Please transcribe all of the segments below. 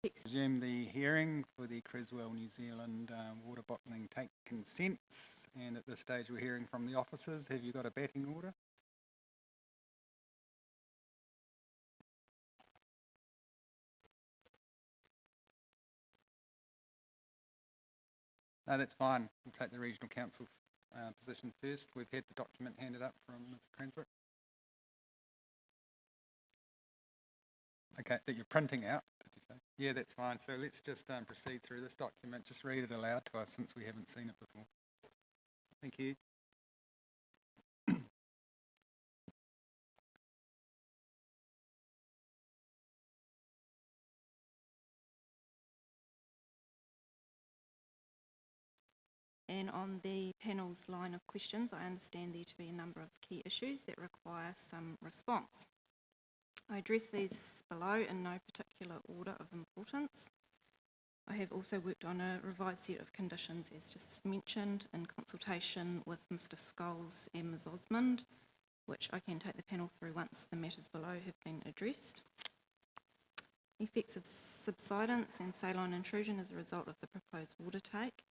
Resume the hearing for the Creswell New Zealand water bottling take consents, and at this stage we're hearing from the officers. Have you got a batting order? No, that's fine. We'll take the regional council position first. We've had the document handed up from Ms. Cranswick. Okay, that you're printing out, did you say? Yeah, that's fine. So let's just proceed through this document. Just read it aloud to us since we haven't seen it before. Thank you. And on the panel's line of questions, I understand there to be a number of key issues that require some response. I address these below in no particular order of importance. I have also worked on a revised set of conditions, as just mentioned, in consultation with Mr. Scholes and Ms. Osmond, which I can take the panel through once the matters below have been addressed. Effects of subsidence and saline intrusion as a result of the proposed water take.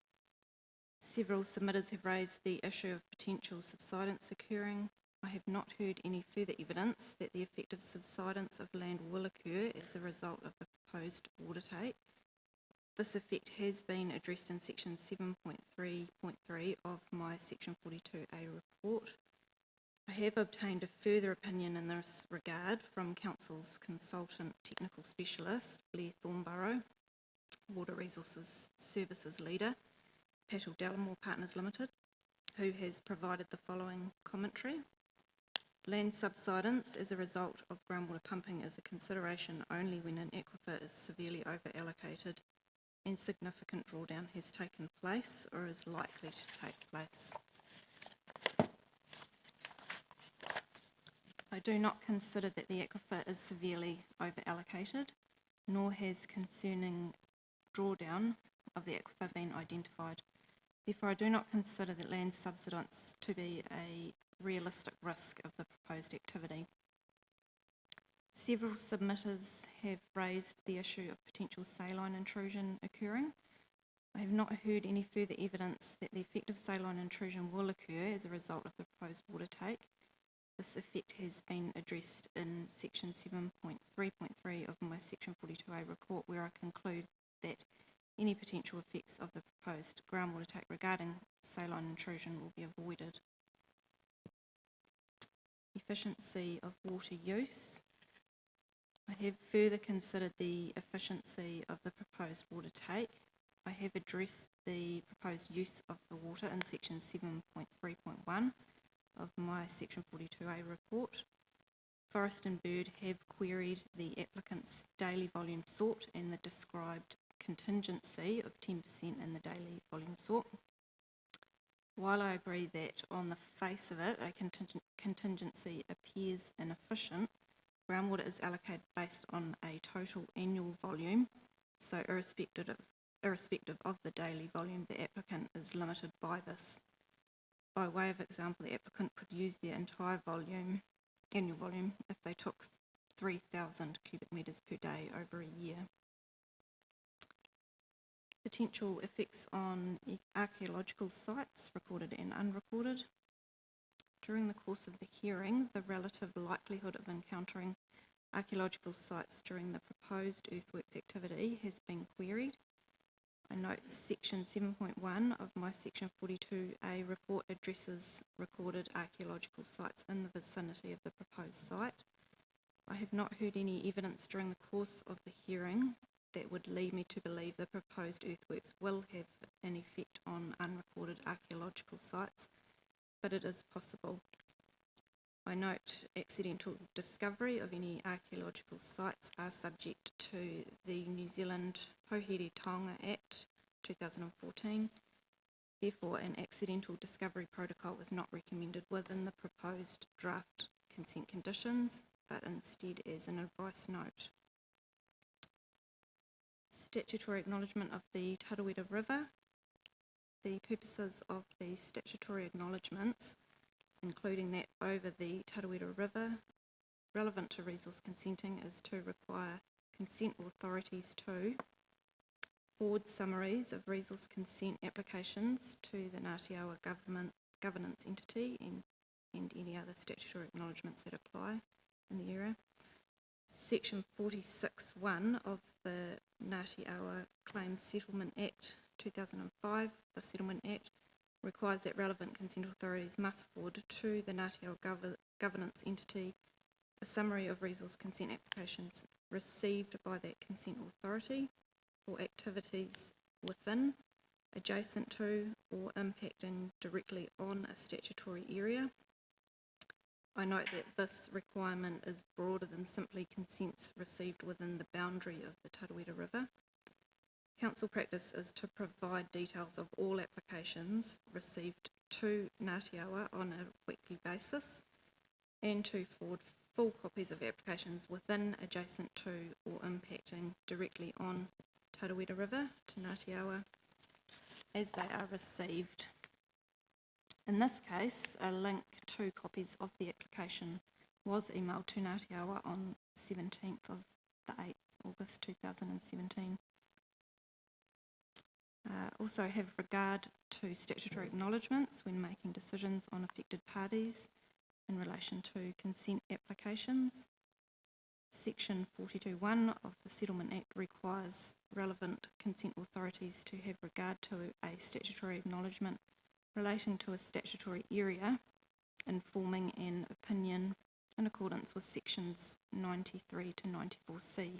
Several submitters have raised the issue of potential subsidence occurring. I have not heard any further evidence that the effect of subsidence of land will occur as a result of the proposed water take. This effect has been addressed in section 7.3.3 of my section 42A report. I have obtained a further opinion in this regard from Council's consultant technical specialist, Blair Thornborough, Water Resources Services Leader, Patel Dallimore Partners Limited, who has provided the following commentary. Land subsidence as a result of groundwater pumping is a consideration only when an aquifer is severely over-allocated and significant drawdown has taken place or is likely to take place. I do not consider that the aquifer is severely over-allocated, nor has concerning drawdown of the aquifer been identified. Therefore, I do not consider that land subsidence to be a realistic risk of the proposed activity. Several submitters have raised the issue of potential saline intrusion occurring. I have not heard any further evidence that the effect of saline intrusion will occur as a result of the proposed water take. This effect has been addressed in section 7.3.3 of my section 42A report, where I conclude that any potential effects of the proposed groundwater take regarding saline intrusion will be avoided. Efficiency of water use. I have further considered the efficiency of the proposed water take. I have addressed the proposed use of the water in section 7.3.1 of my section 42A report. Forest and Bird have queried the applicant's daily volume sought and the described contingency of 10% in the daily volume sought. While I agree that on the face of it, a contingency appears inefficient, groundwater is allocated based on a total annual volume, so irrespective of the daily volume, the applicant is limited by this. By way of example, the applicant could use their entire annual volume, if they took 3,000 cubic metres per day over a year. Potential effects on archaeological sites, recorded and unrecorded. During the course of the hearing, the relative likelihood of encountering archaeological sites during the proposed earthworks activity has been queried. I note section 7.1 of my section 42A report addresses recorded archaeological sites in the vicinity of the proposed site. I have not heard any evidence during the course of the hearing that would lead me to believe the proposed earthworks will have an effect on unrecorded archaeological sites, but it is possible. I note accidental discovery of any archaeological sites are subject to the New Zealand Pohere Taonga Act 2014. Therefore, an accidental discovery protocol is not recommended within the proposed draft consent conditions, but instead as an advice note. Statutory acknowledgement of the Tarawera River. The purposes of the statutory acknowledgements, including that over the Tarawera River, relevant to resource consenting is to require consent authorities to forward summaries of resource consent applications to the Ngāti Awa governance entity and any other statutory acknowledgements that apply in the area. Section 46(1) of the Ngāti Awa Claims Settlement Act 2005, the Settlement Act, requires that relevant consent authorities must forward to the Ngāti Awa governance entity a summary of resource consent applications received by that consent authority for activities within, adjacent to, or impacting directly on a statutory area. I note that this requirement is broader than simply consents received within the boundary of the Tarawera River. Council practice is to provide details of all applications received to Ngāti Awa on a weekly basis and to forward full copies of applications within, adjacent to, or impacting directly on Tarawera River to Ngāti Awa as they are received. In this case, a link to copies of the application was emailed to Ngāti Awa on 17th of the 8th August 2017. Also have regard to statutory acknowledgements when making decisions on affected parties in relation to consent applications. Section 42(1) of the Settlement Act requires relevant consent authorities to have regard to a statutory acknowledgement relating to a statutory area, informing an opinion in accordance with sections 93 to 94C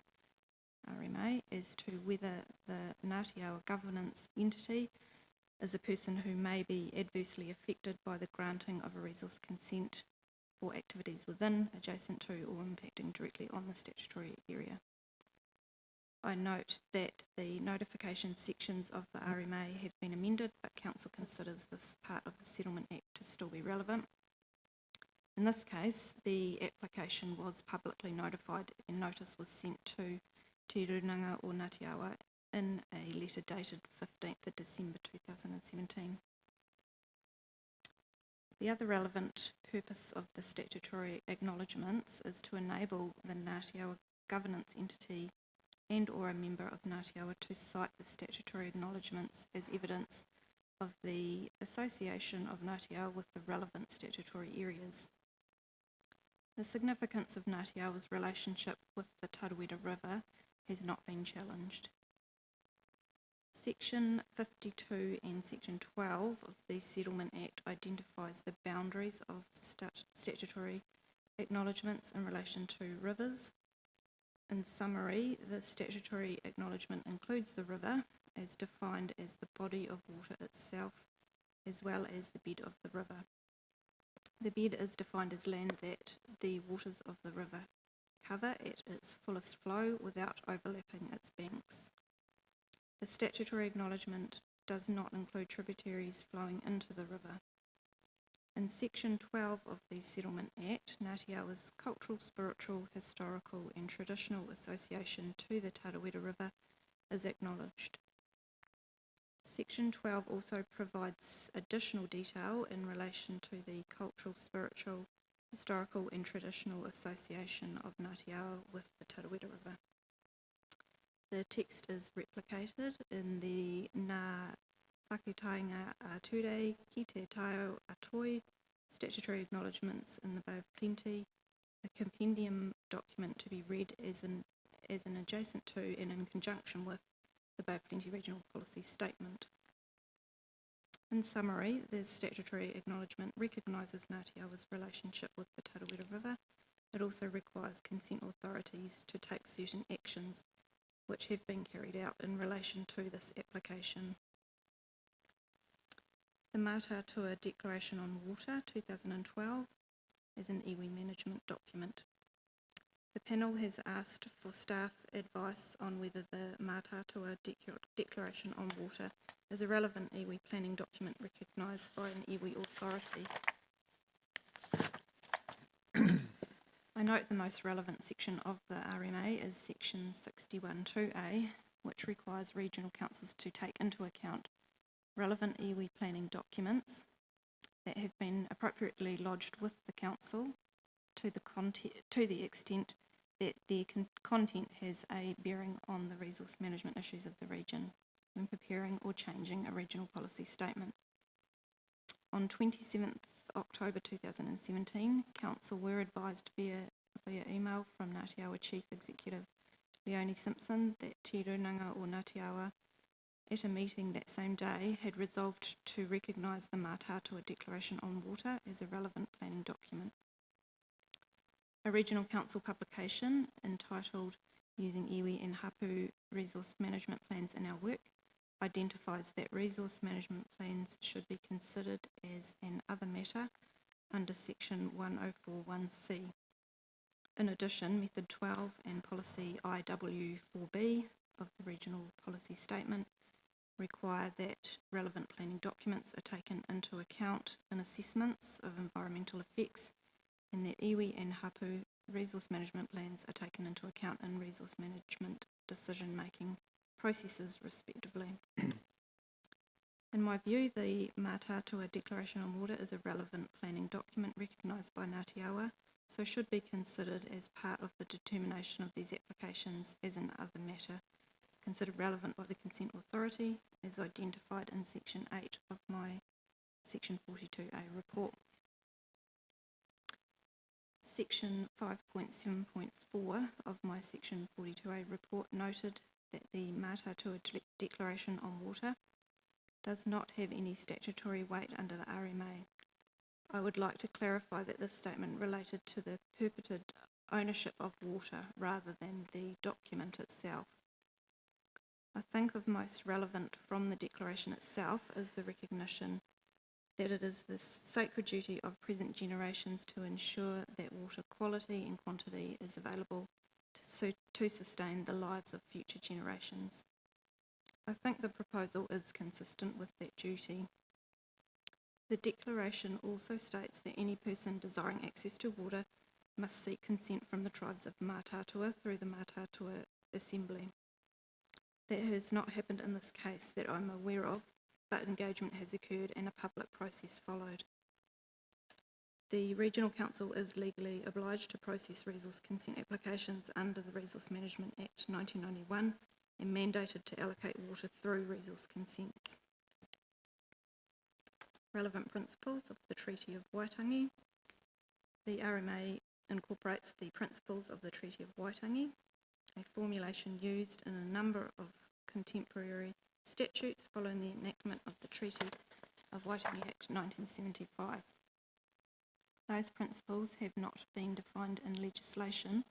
RMA as to whether the Ngāti Awa governance entity is a person who may be adversely affected by the granting of a resource consent for activities within, adjacent to, or impacting directly on the statutory area. I note that the notification sections of the RMA have been amended, but Council considers this part of the Settlement Act to still be relevant. In this case, the application was publicly notified and notice was sent to Te Runanga o Ngāti Awa in a letter dated 15th of December 2017. The other relevant purpose of the statutory acknowledgements is to enable the Ngāti Awa governance entity and or a member of Ngāti Awa to cite the statutory acknowledgements as evidence of the association of Ngāti Awa with the relevant statutory areas. The significance of Ngāti Awa's relationship with the Tarawera River has not been challenged. Section 52 and Section 12 of the Settlement Act identifies the boundaries of statutory acknowledgements in relation to rivers. In summary, the statutory acknowledgement includes the river as defined as the body of water itself, as well as the bed of the river. The bed is defined as land that the waters of the river cover at its fullest flow without overlapping its banks. The statutory acknowledgement does not include tributaries flowing into the river. In Section 12 of the Settlement Act, Ngāti Awa's cultural, spiritual, historical and traditional association to the Tarawera River is acknowledged. Section 12 also provides additional detail in relation to the cultural, spiritual, historical and traditional association of Ngāti Awa with the Tarawera River. The text is replicated in the Ngā Whakatainga Ature ki te Taio Atoi statutory acknowledgements in the Bay of Plenty, a compendium document to be read as an adjacent to and in conjunction with the Bay of Plenty Regional Policy Statement. In summary, the statutory acknowledgement recognises Ngāti Awa's relationship with the Tarawera River. It also requires consent authorities to take certain actions which have been carried out in relation to this application. The Mātātua Declaration on Water 2012 is an iwi management document. The panel has asked for staff advice on whether the Mātātua Declaration on Water is a relevant iwi planning document recognised by an iwi authority. I note the most relevant section of the RMA is section 61(2)A, which requires regional councils to take into account relevant iwi planning documents that have been appropriately lodged with the council to the extent that their content has a bearing on the resource management issues of the region when preparing or changing a regional policy statement. On 27th October 2017, Council were advised via email from Ngāti Awa Chief Executive Leonie Simpson that Te Runanga o Ngāti Awa at a meeting that same day had resolved to recognise the Mātātua Declaration on Water as a relevant planning document. A Regional Council publication entitled Using Iwi and Hapu Resource Management Plans in Our Work identifies that resource management plans should be considered as an other matter under section 1041C. In addition, Method 12 and Policy IW4B of the Regional Policy Statement require that relevant planning documents are taken into account in assessments of environmental effects, and that iwi and hapu resource management plans are taken into account in resource management decision-making processes, respectively. In my view, the Mātātua Declaration on Water is a relevant planning document recognised by Ngāti Awa, so should be considered as part of the determination of these applications as an other matter, considered relevant by the Consent Authority, as identified in Section 8 of my Section 42A report. Section 5.7.4 of my Section 42A report noted that the Mātātua Declaration on Water does not have any statutory weight under the RMA. I would like to clarify that this statement related to the purported ownership of water rather than the document itself. I think of most relevant from the declaration itself is the recognition that it is the sacred duty of present generations to ensure that water quality and quantity is available to sustain the lives of future generations. I think the proposal is consistent with that duty. The declaration also states that any person desiring access to water must seek consent from the tribes of Mātātua through the Mātātua Assembly. That has not happened in this case that I'm aware of, but engagement has occurred and a public process followed. The Regional Council is legally obliged to process resource consent applications under the Resource Management Act 1991 and mandated to allocate water through resource consents. Relevant principles of the Treaty of Waitangi. The RMA incorporates the principles of the Treaty of Waitangi, a formulation used in a number of contemporary statutes following the enactment of the Treaty of Waitangi Act 1975. Those principles have not been defined in legislation,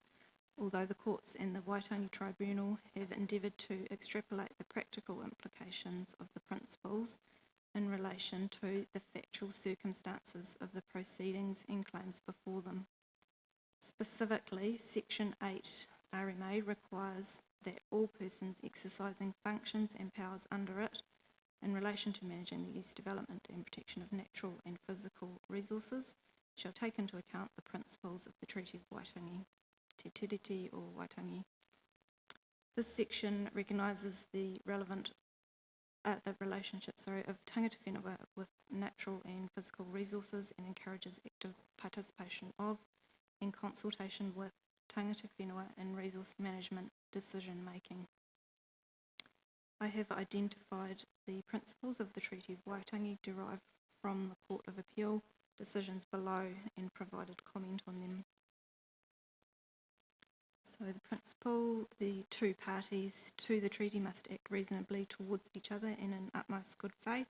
although the courts and the Waitangi Tribunal have endeavoured to extrapolate the practical implications of the principles in relation to the factual circumstances of the proceedings and claims before them. Specifically, Section 8 RMA requires that all persons exercising functions and powers under it in relation to managing the use, development and protection of natural and physical resources shall take into account the principles of the Treaty of Waitangi, Te Tiriti or Waitangi. This section recognises the relationship of tangata whenua with natural and physical resources and encourages active participation of and consultation with tangata whenua in resource management decision making. I have identified the principles of the Treaty of Waitangi derived from the Court of Appeal decisions below and provided comment on them. So the principle, the two parties to the treaty must act reasonably towards each other and in utmost good faith.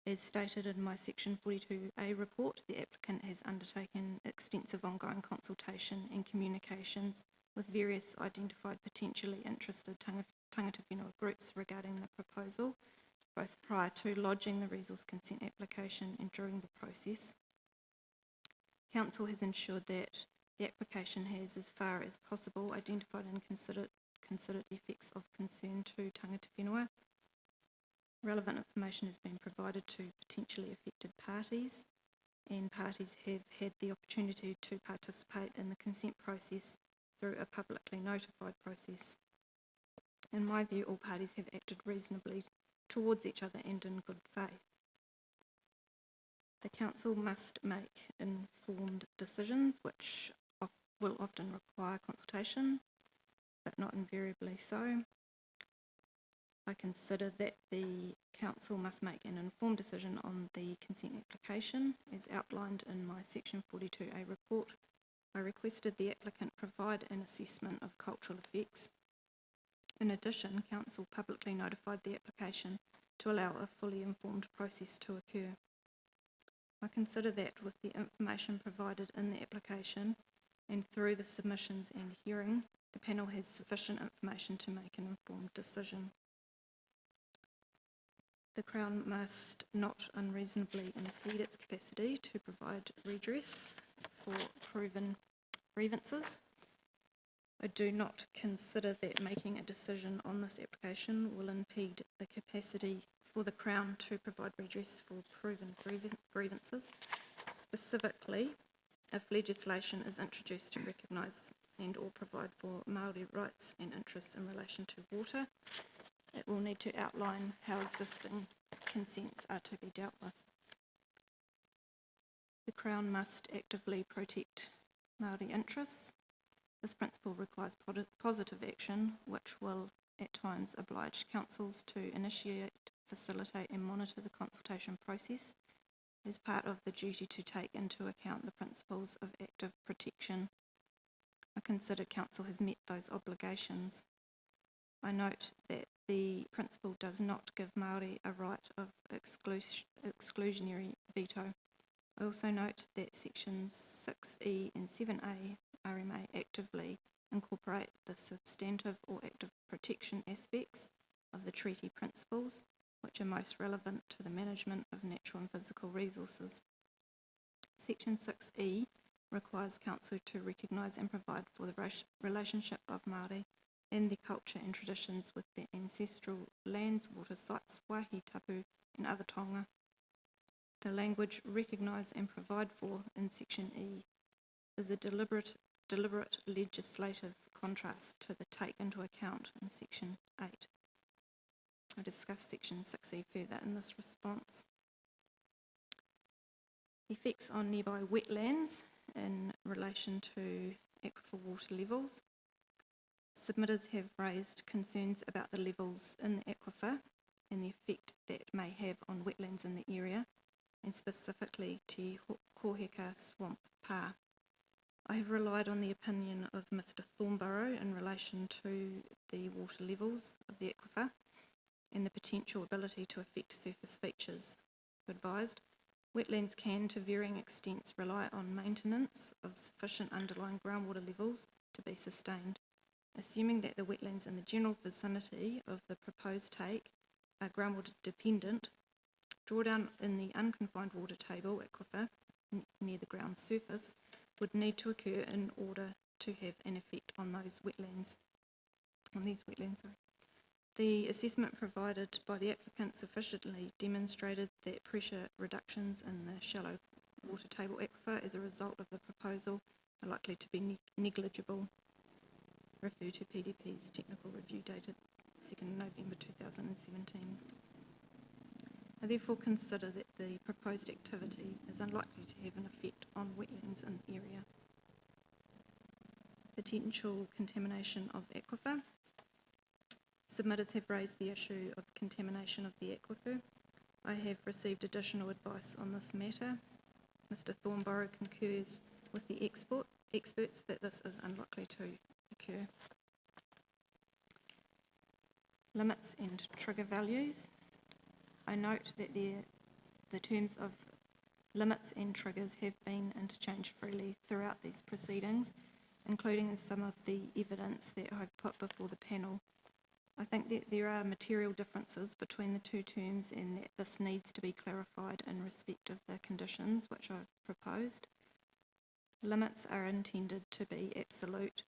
As stated in my Section 42A report, the applicant has undertaken extensive ongoing consultation and communications with various identified potentially interested tangata whenua groups regarding the proposal, both prior to lodging the resource consent application and during the process. Council has ensured that the application has, as far as possible, identified and considered effects of concern to tangata whenua. Relevant information has been provided to potentially affected parties, and parties have had the opportunity to participate in the consent process through a publicly notified process. In my view, all parties have acted reasonably towards each other and in good faith. The Council must make informed decisions which will often require consultation, but not invariably so. I consider that the council must make an informed decision on the consent application as outlined in my section 42A report. I requested the applicant provide an assessment of cultural effects. In addition, council publicly notified the application to allow a fully informed process to occur. I consider that with the information provided in the application and through the submissions and hearing, the panel has sufficient information to make an informed decision. The Crown must not unreasonably impede its capacity to provide redress for proven grievances. I do not consider that making a decision on this application will impede the capacity for the Crown to provide redress for proven grievances. Specifically, if legislation is introduced to recognise and or provide for Māori rights and interests in relation to water, it will need to outline how existing consents are to be dealt with. The Crown must actively protect Māori interests. This principle requires positive action, which will at times oblige councils to initiate, facilitate and monitor the consultation process as part of the duty to take into account the principles of active protection. I consider council has met those obligations. I note that the principle does not give Māori a right of exclusionary veto. I also note that sections 6E and 7A RMA actively incorporate the substantive or active protection aspects of the treaty principles, which are most relevant to the management of natural and physical resources. Section 6E requires council to recognise and provide for the relationship of Māori and their culture and traditions with their ancestral lands, water sites, wāhi tapu and other taonga. The language recognise and provide for in section E is a deliberate legislative contrast to the take into account in section 8. I discuss section 6E further in this response. Effects on nearby wetlands in relation to aquifer water levels. Submitters have raised concerns about the levels in the aquifer and the effect that may have on wetlands in the area, and specifically Te Koheka Swamp Pa. I have relied on the opinion of Mr Thornborough in relation to the water levels of the aquifer and the potential ability to affect surface features. Who advised, wetlands can to varying extents rely on maintenance of sufficient underlying groundwater levels to be sustained. Assuming that the wetlands in the general vicinity of the proposed take are groundwater dependent, drawdown in the unconfined water table aquifer near the ground surface would need to occur in order to have an effect on these wetlands. The assessment provided by the applicant sufficiently demonstrated that pressure reductions in the shallow water table aquifer as a result of the proposal are likely to be negligible. Refer to PDP's technical review dated 2nd November 2017. I therefore consider that the proposed activity is unlikely to have an effect on wetlands in the area. Potential contamination of aquifer. Submitters have raised the issue of contamination of the aquifer. I have received additional advice on this matter. Mr Thornborough concurs with the experts that this is unlikely to occur. Limits and trigger values. I note that the terms of limits and triggers have been interchanged freely throughout these proceedings, including in some of the evidence that I've put before the panel. I think that there are material differences between the two terms and that this needs to be clarified in respect of the conditions which I've proposed. Limits are intended to be absolute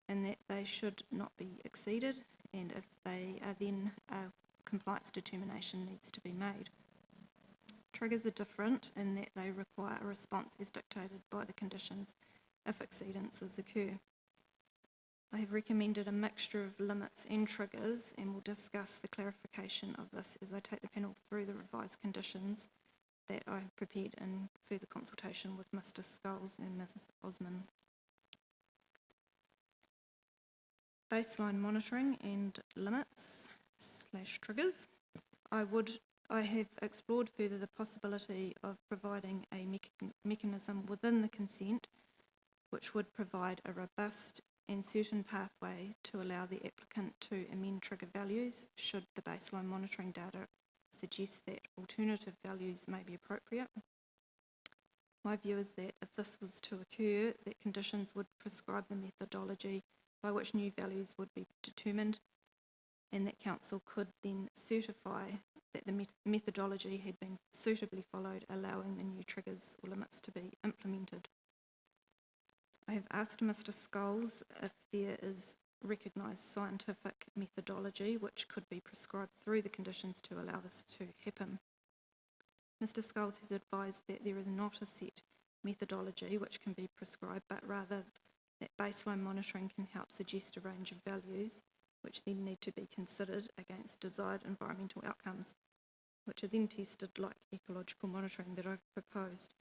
and that they should not be exceeded, and if they are then a compliance determination needs to be made. Triggers are different in that they require a response as dictated by the conditions if exceedances occur. I have recommended a mixture of limits and triggers and will discuss the clarification of this as I take the panel through the revised conditions that I have prepared in further consultation with Mr Scholes and Mrs Osmond. baseline monitoring and limits / triggers. I have explored further the possibility of providing a mechanism within the consent which would provide a robust and certain pathway to allow the applicant to amend trigger values should the baseline monitoring data suggest that alternative values may be appropriate. My view is that if this was to occur, that conditions would prescribe the methodology by which new values would be determined, and that council could then certify that the methodology had been suitably followed, allowing the new triggers or limits to be implemented. I have asked Mr. Scholes if there is recognised scientific methodology which could be prescribed through the conditions to allow this to happen. Mr. Scholes has advised that there is not a set methodology which can be prescribed, but rather that baseline monitoring can help suggest a range of values which then need to be considered against desired environmental outcomes, which are then tested like ecological monitoring that I've proposed.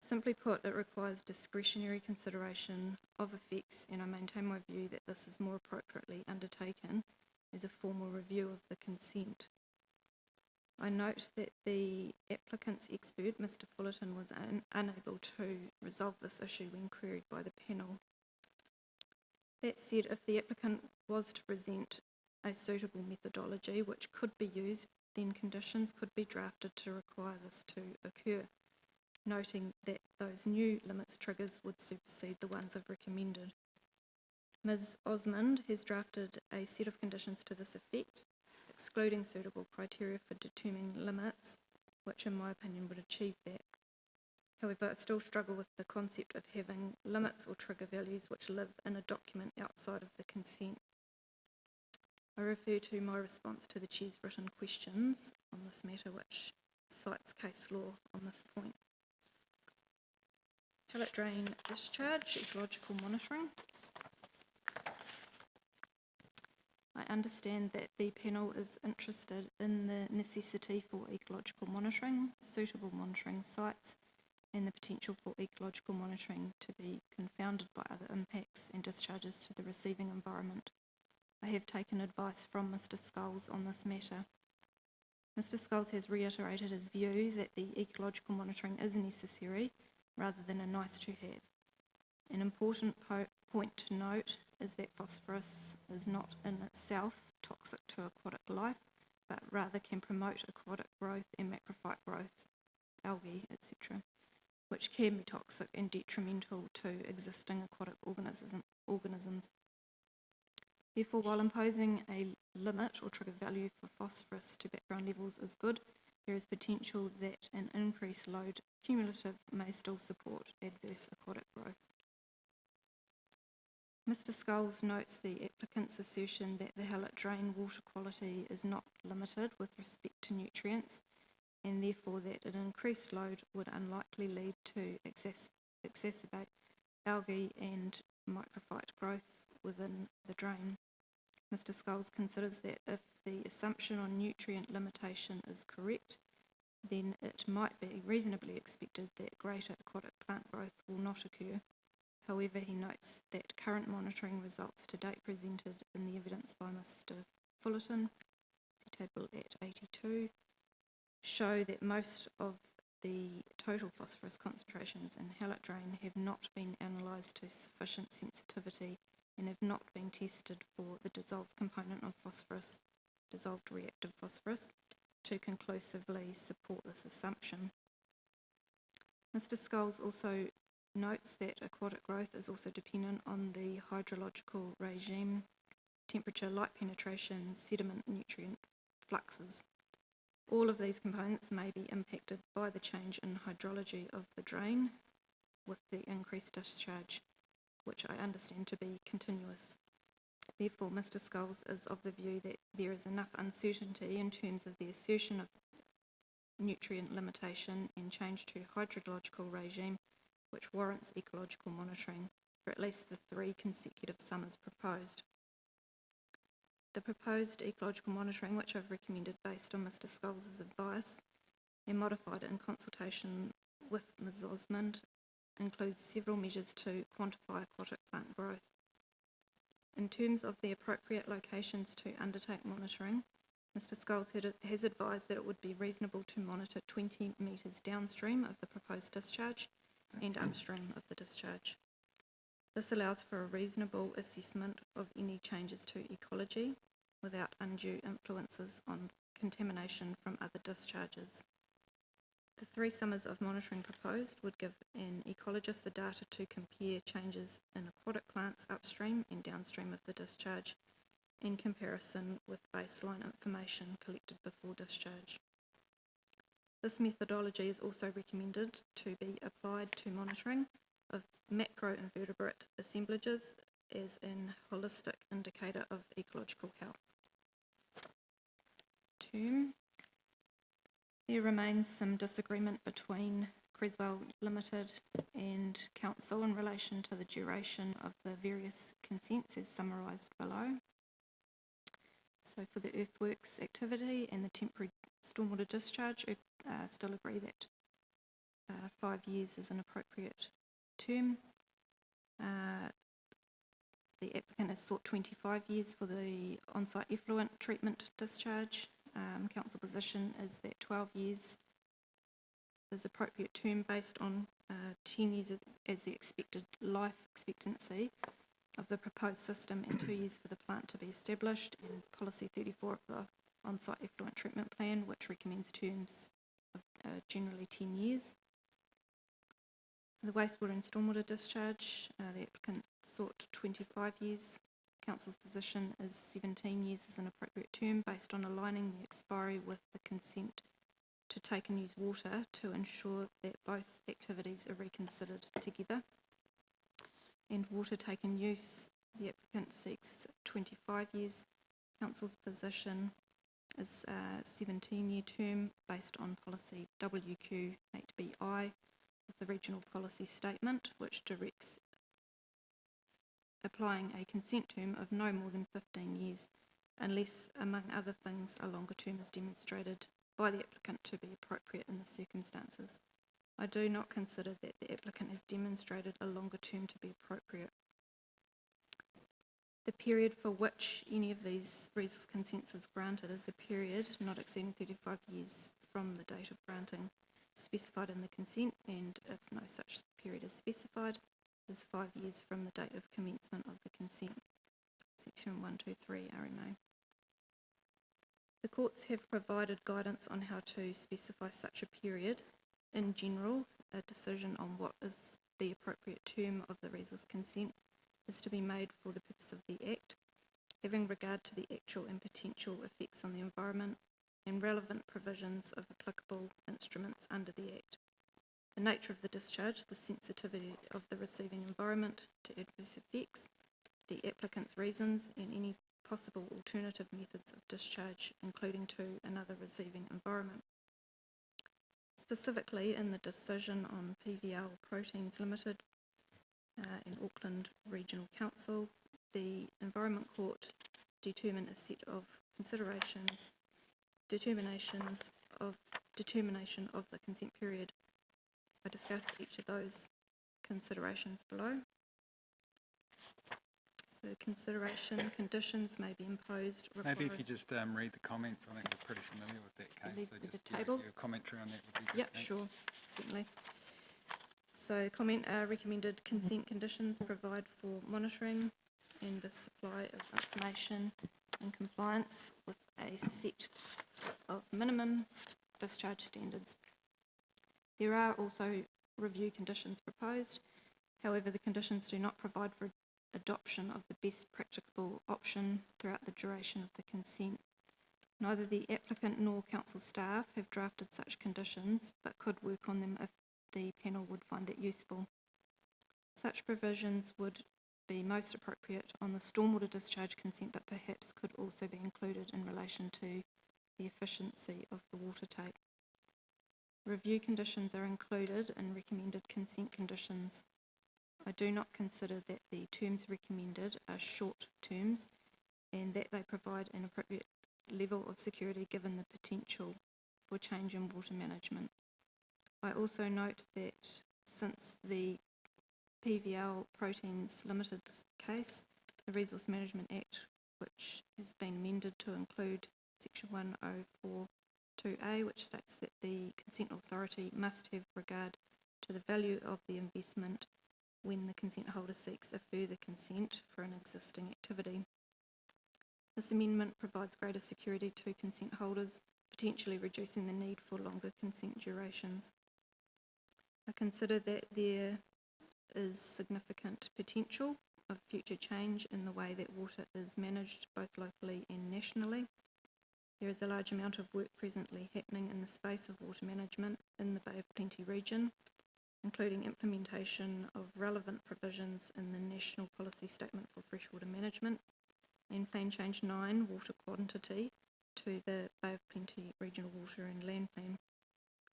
Simply put, it requires discretionary consideration of effects, and I maintain my view that this is more appropriately undertaken as a formal review of the consent. I note that the applicant's expert, Mr. Fullerton, was unable to resolve this issue when queried by the panel. That said, if the applicant was to present a suitable methodology which could be used, then conditions could be drafted to require this to occur, noting that those new limits triggers would supersede the ones I've recommended. Ms. Osmond has drafted a set of conditions to this effect, excluding suitable criteria for determining limits, which in my opinion would achieve that. However, I still struggle with the concept of having limits or trigger values which live in a document outside of the consent. I refer to my response to the Chair's written questions on this matter, which cites case law on this point. Pellet drain discharge, ecological monitoring. I understand that the panel is interested in the necessity for ecological monitoring, suitable monitoring sites, and the potential for ecological monitoring to be confounded by other impacts and discharges to the receiving environment. I have taken advice from Mr. Scholes on this matter. Mr. Scholes has reiterated his view that the ecological monitoring is necessary rather than a nice to have. An important point to note is that phosphorus is not in itself toxic to aquatic life, but rather can promote aquatic growth and macrophyte growth, algae, etc., which can be toxic and detrimental to existing aquatic organisms. Therefore, while imposing a limit or trigger value for phosphorus to background levels is good, there is potential that an increased load cumulative may still support adverse aquatic growth. Mr. Scholes notes the applicant's assertion that the Hallett drain water quality is not limited with respect to nutrients, and therefore that an increased load would unlikely lead to exacerbate algae and microphyte growth within the drain. Mr. Scholes considers that if the assumption on nutrient limitation is correct, then it might be reasonably expected that greater aquatic plant growth will not occur. However, he notes that current monitoring results to date presented in the evidence by Mr. Fullerton, the table at 82, show that most of the total phosphorus concentrations in Hallett drain have not been analysed to sufficient sensitivity and have not been tested for the dissolved component of phosphorus, dissolved reactive phosphorus, to conclusively support this assumption. Mr. Scholes also notes that aquatic growth is also dependent on the hydrological regime, temperature, light penetration, sediment, nutrient fluxes. All of these components may be impacted by the change in hydrology of the drain with the increased discharge, which I understand to be continuous. Therefore, Mr. Scholes is of the view that there is enough uncertainty in terms of the assertion of nutrient limitation and change to hydrological regime which warrants ecological monitoring for at least the 3 consecutive summers proposed. The proposed ecological monitoring, which I've recommended based on Mr. Scholes' advice and modified in consultation with Ms. Osmond, includes several measures to quantify aquatic plant growth. In terms of the appropriate locations to undertake monitoring, Mr Scholes has advised that it would be reasonable to monitor 20 metres downstream of the proposed discharge and upstream of the discharge. This allows for a reasonable assessment of any changes to ecology without undue influences on contamination from other discharges. The 3 summers of monitoring proposed would give an ecologist the data to compare changes in aquatic plants upstream and downstream of the discharge in comparison with baseline information collected before discharge. This methodology is also recommended to be applied to monitoring of macroinvertebrate assemblages as an holistic indicator of ecological health. There remains some disagreement between Creswell Limited and Council in relation to the duration of the various consents as summarised below. So for the earthworks activity and the temporary stormwater discharge, I still agree that 5 years is an appropriate term. The applicant has sought 25 years for the on-site effluent treatment discharge. Council position is that 12 years is appropriate term based on 10 years as the expected life expectancy of the proposed system and 2 years for the plant to be established, and policy 34 of the on-site effluent treatment plan, which recommends terms of generally 10 years. The wastewater and stormwater discharge, the applicant sought 25 years. Council's position is 17 years as an appropriate term based on aligning the expiry with the consent to take and use water to ensure that both activities are reconsidered together. And water take and use, the applicant seeks 25 years. Council's position is a 17-year term based on policy WQ 8BI with the regional policy statement, which directs applying a consent term of no more than 15 years unless, among other things, a longer term is demonstrated by the applicant to be appropriate in the circumstances. I do not consider that the applicant has demonstrated a longer term to be appropriate. The period for which any of these resource consents is granted is the period not exceeding 35 years from the date of granting specified in the consent, and if no such period is specified, is 5 years from the date of commencement of the consent. Section 123 RMA. The courts have provided guidance on how to specify such a period. In general, a decision on what is the appropriate term of the resource consent is to be made for the purpose of the Act, having regard to the actual and potential effects on the environment and relevant provisions of applicable instruments under the Act. The nature of the discharge, the sensitivity of the receiving environment to adverse effects, the applicant's reasons, and any possible alternative methods of discharge, including to another receiving environment. Specifically, in the decision on PVL Proteins Limited in Auckland Regional Council, the Environment Court determined a set of determination of the consent period. I discussed each of those considerations below. So consideration conditions may be imposed. Maybe if you just read the comments, I think we're pretty familiar with that case. So just your commentary on that would be good. Yep, sure, certainly. So comment, recommended consent conditions provide for monitoring and the supply of information in compliance with a set of minimum discharge standards. There are also review conditions proposed. However, the conditions do not provide for adoption of the best practicable option throughout the duration of the consent. Neither the applicant nor council staff have drafted such conditions, but could work on them if the panel would find that useful. Such provisions would be most appropriate on the stormwater discharge consent, but perhaps could also be included in relation to the efficiency of the water take. Review conditions are included in recommended consent conditions. I do not consider that the terms recommended are short terms and that they provide an appropriate level of security given the potential for change in water management. I also note that since the PVL Proteins Limited case, the Resource Management Act, which has been amended to include Section 1042A, which states that the consent authority must have regard to the value of the investment when the consent holder seeks a further consent for an existing activity. This amendment provides greater security to consent holders, potentially reducing the need for longer consent durations. I consider that there is significant potential of future change in the way that water is managed both locally and nationally. There is a large amount of work presently happening in the space of water management in the Bay of Plenty region, including implementation of relevant provisions in the National Policy Statement for Freshwater Management and Plan Change 9, Water Quantity, to the Bay of Plenty Regional Water and Land Plan.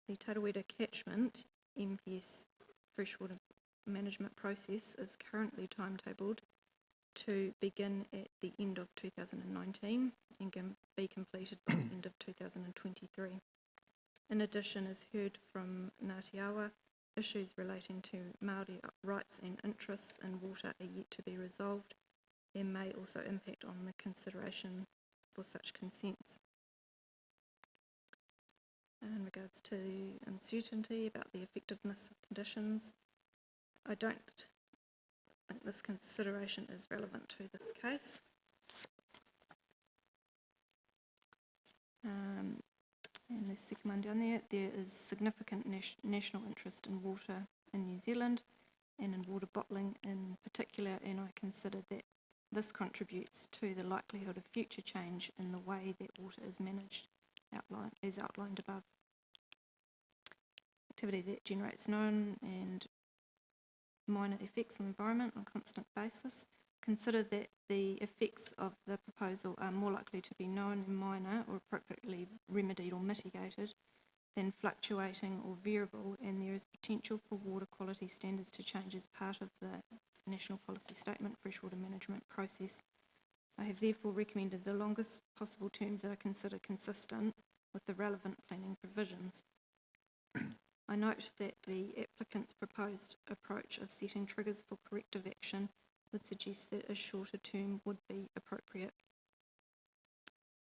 The Tarawera Catchment MPS freshwater management process is currently timetabled to begin at the end of 2019 and can be completed by the end of 2023. In addition, as heard from Ngāti Awa, issues relating to Māori rights and interests in water are yet to be resolved and may also impact on the consideration for such consents. In regards to uncertainty about the effectiveness of conditions, I don't think this consideration is relevant to this case. And the second one down there is significant national interest in water in New Zealand and in water bottling in particular, and I consider that this contributes to the likelihood of future change in the way that water is managed, as outlined above. Activity that generates known and minor effects on the environment on a constant basis. Consider that the effects of the proposal are more likely to be known and minor or appropriately remedied or mitigated than fluctuating or variable, and there is potential for water quality standards to change as part of the National Policy Statement freshwater management process. I have therefore recommended the longest possible terms that are considered consistent with the relevant planning provisions. I note that the applicant's proposed approach of setting triggers for corrective action would suggest that a shorter term would be appropriate.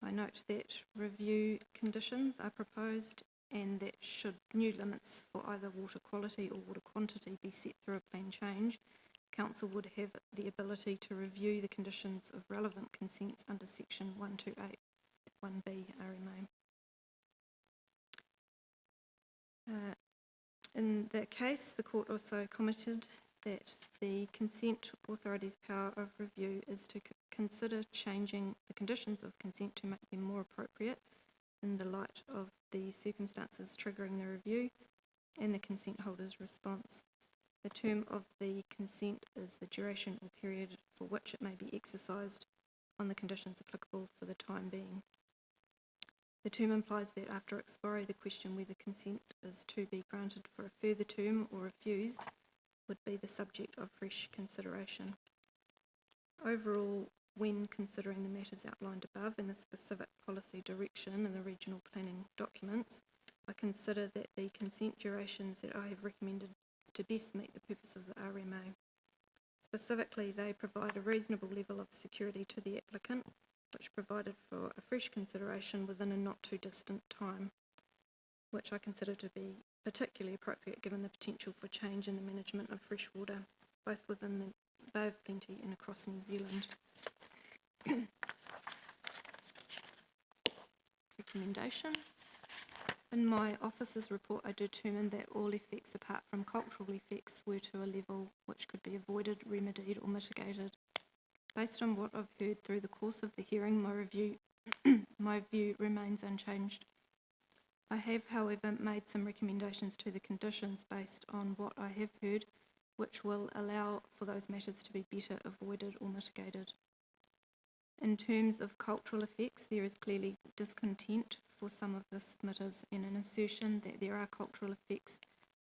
I note that review conditions are proposed and that should new limits for either water quality or water quantity be set through a plan change, Council would have the ability to review the conditions of relevant consents under Section 128(1)(b) RMA. In that case, the Court also commented that the consent authority's power of review is to consider changing the conditions of consent to make them more appropriate in the light of the circumstances triggering the review and the consent holder's response. The term of the consent is the duration or period for which it may be exercised on the conditions applicable for the time being. The term implies that after expiry, the question whether consent is to be granted for a further term or refused would be the subject of fresh consideration. Overall, when considering the matters outlined above and the specific policy direction in the regional planning documents, I consider that the consent durations that I have recommended to best meet the purpose of the RMA. Specifically, they provide a reasonable level of security to the applicant, which provided for a fresh consideration within a not too distant time, which I consider to be particularly appropriate given the potential for change in the management of fresh water, both within the Bay of Plenty and across New Zealand. Recommendation. In my officer's report, I determined that all effects apart from cultural effects were to a level which could be avoided, remedied or mitigated. Based on what I've heard through the course of the hearing, my view remains unchanged. I have, however, made some recommendations to the conditions based on what I have heard, which will allow for those matters to be better avoided or mitigated. In terms of cultural effects, there is clearly discontent for some of the submitters and an assertion that there are cultural effects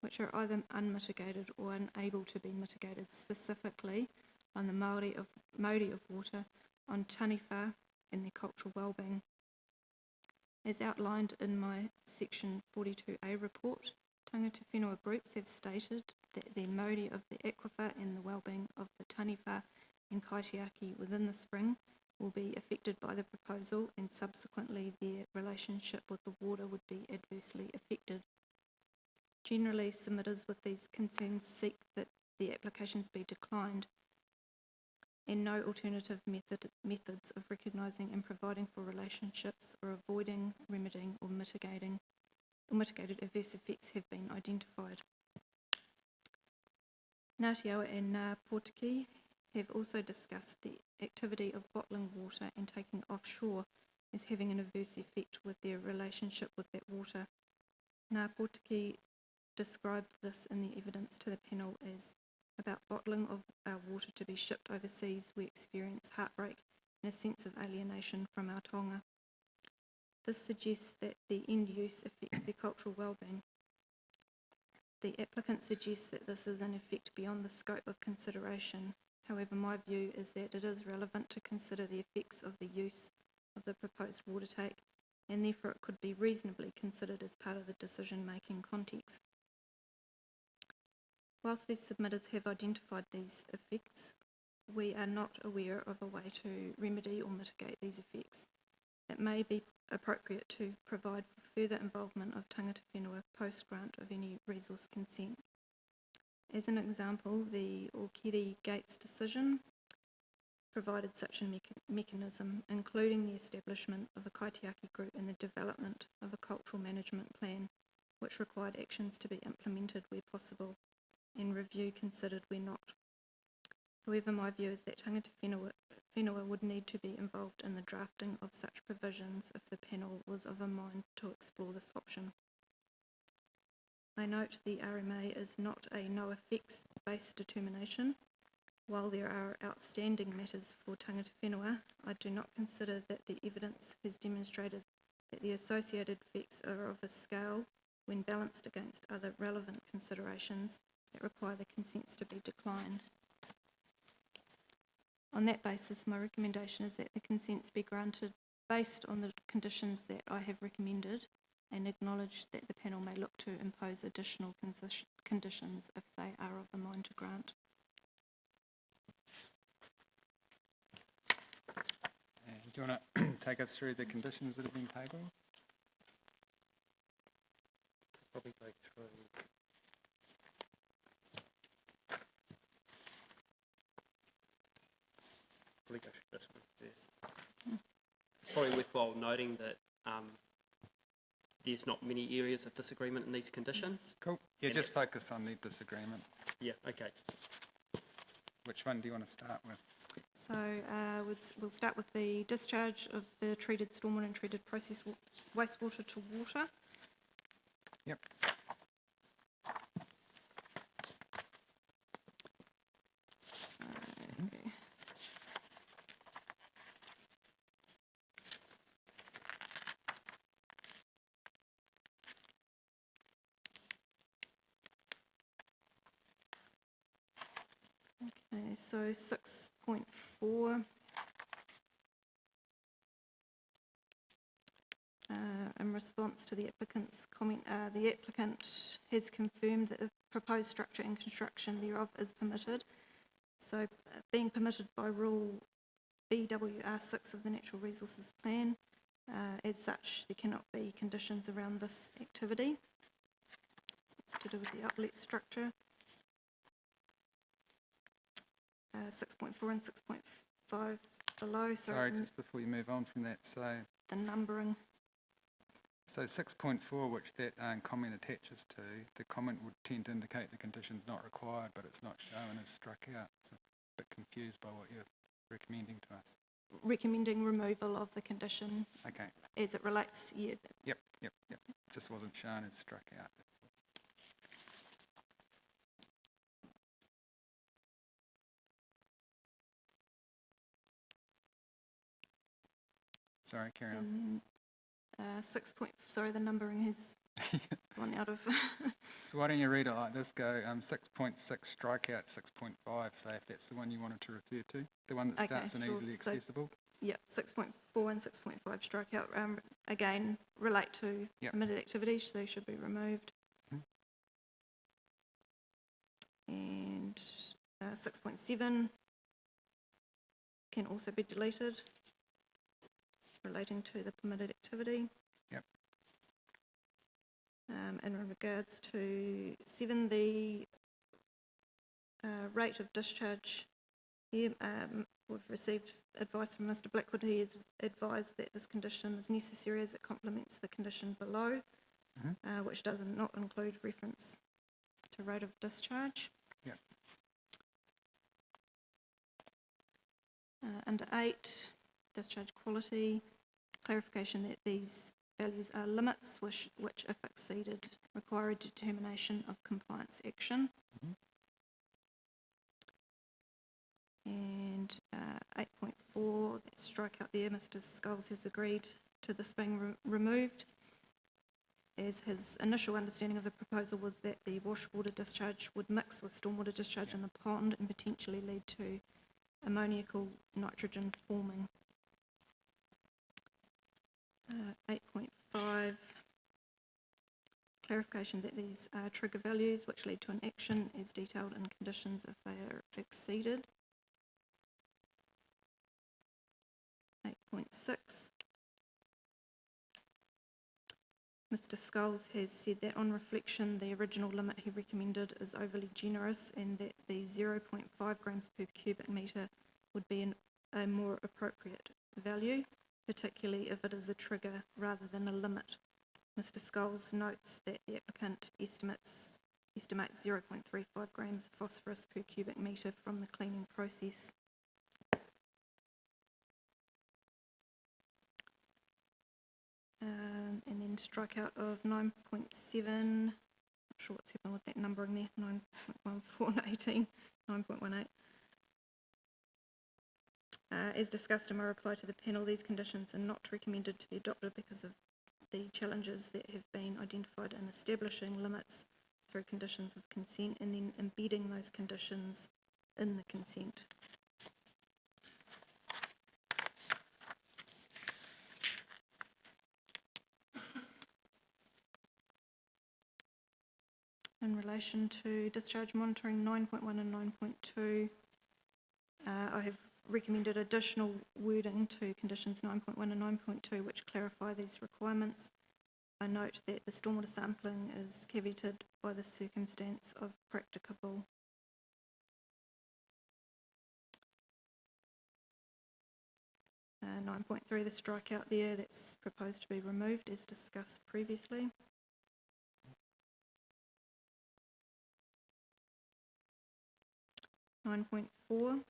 which are either unmitigated or unable to be mitigated, specifically on the Māori of water, on taniwha and their cultural wellbeing. As outlined in my Section 42A report, tangata whenua groups have stated that the Māori of the aquifer and the wellbeing of the taniwha and kaitiaki within the spring will be affected by the proposal, and subsequently their relationship with the water would be adversely affected. Generally, submitters with these concerns seek that the applications be declined, and no alternative methods of recognising and providing for relationships or avoiding, remedying or mitigated adverse effects have been identified. Ngāti Awa and Ngā Pōtiki have also discussed the activity of bottling water and taking offshore as having an adverse effect with their relationship with that water. Ngā Pōtiki described this in the evidence to the panel as about bottling of our water to be shipped overseas. We experience heartbreak and a sense of alienation from our taonga. This suggests that the end use affects their cultural well-being. The applicant suggests that this is an effect beyond the scope of consideration. However, my view is that it is relevant to consider the effects of the use of the proposed water take, and therefore it could be reasonably considered as part of the decision-making context. Whilst these submitters have identified these effects, we are not aware of a way to remedy or mitigate these effects. It may be appropriate to provide for further involvement of tangata whenua post-grant of any resource consent. As an example, the Okere Gates decision provided such a mechanism, including the establishment of a kaitiaki group and the development of a cultural management plan, which required actions to be implemented where possible and review considered where not. However, my view is that tangata whenua would need to be involved in the drafting of such provisions if the panel was of a mind to explore this option. I note the RMA is not a no-effects-based determination. While there are outstanding matters for tangata whenua, I do not consider that the evidence has demonstrated that the associated effects are of a scale when balanced against other relevant considerations that require the consents to be declined. On that basis, my recommendation is that the consents be granted based on the conditions that I have recommended, and acknowledge that the panel may look to impose additional conditions if they are of a mind to grant. And do you want to take us through the conditions that have been tabled? Probably go through. Probably go through this one first. It's probably worthwhile noting that there's not many areas of disagreement in these conditions. Cool. Yeah, And just focus on the disagreement. Yeah, okay. Which one do you want to start with? So we'll start with the discharge of the treated stormwater and treated processed wastewater to water. Yep. Okay, so 6.4. In response to the applicant's comment, the applicant has confirmed that the proposed structure and construction thereof is permitted. So being permitted by rule BWR 6 of the Natural Resources Plan, as such there cannot be conditions around this activity. So it's to do with the outlet structure. 6.4 and 6.5 below. Sorry, just before you move on from that, so the numbering. So 6.4, which that comment attaches to, the comment would tend to indicate the condition's not required, but it's not shown as struck out. So a bit confused by what you're recommending to us. Recommending removal of the condition. Okay. As it relates, yeah. Yep. Just wasn't shown as struck out. Sorry, carry on. And then the numbering has gone out of. So why don't you read it like this? Go 6.6 strikeout 6.5. Say if that's the one you wanted to refer to, the one that starts in sure. easily accessible. Yeah, 6.4 and 6.5 strikeout again relate to permitted activities, so they should be removed. And 6.7 can also be deleted relating to the permitted activity. Yep. And in regards to 7, the rate of discharge here, we've received advice from Mr Blackwood. He has advised that this condition is necessary as it complements the condition below, which does not include reference to rate of discharge. Yep. Under 8, discharge quality, clarification that these values are limits which if exceeded, require a determination of compliance action. And 8.4, that strike out there, Mr Scholes has agreed to this being removed, as his initial understanding of the proposal was that the wastewater discharge would mix with stormwater discharge in the pond and potentially lead to ammoniacal nitrogen forming. 8.5, clarification that these are trigger values which lead to an action as detailed in conditions if they are exceeded. 8.6, Mr Scholes has said that on reflection the original limit he recommended is overly generous and that the 0.5 grams per cubic metre would be a more appropriate value, particularly if it is a trigger rather than a limit. Mr Scholes notes that the applicant estimates 0.35 grams of phosphorus per cubic metre from the cleaning process. And then strikeout of 9.7, not sure what's happened with that numbering there, 9.14 and 18, 9.18. As discussed in my reply to the panel, these conditions are not recommended to be adopted because of the challenges that have been identified in establishing limits through conditions of consent and then embedding those conditions in the consent. In relation to discharge monitoring 9.1 and 9.2, I have recommended additional wording to conditions 9.1 and 9.2 which clarify these requirements. I note that the stormwater sampling is caveated by the circumstance of practicable. Uh, 9.3, the strikeout there that's proposed to be removed as discussed previously. 9.4,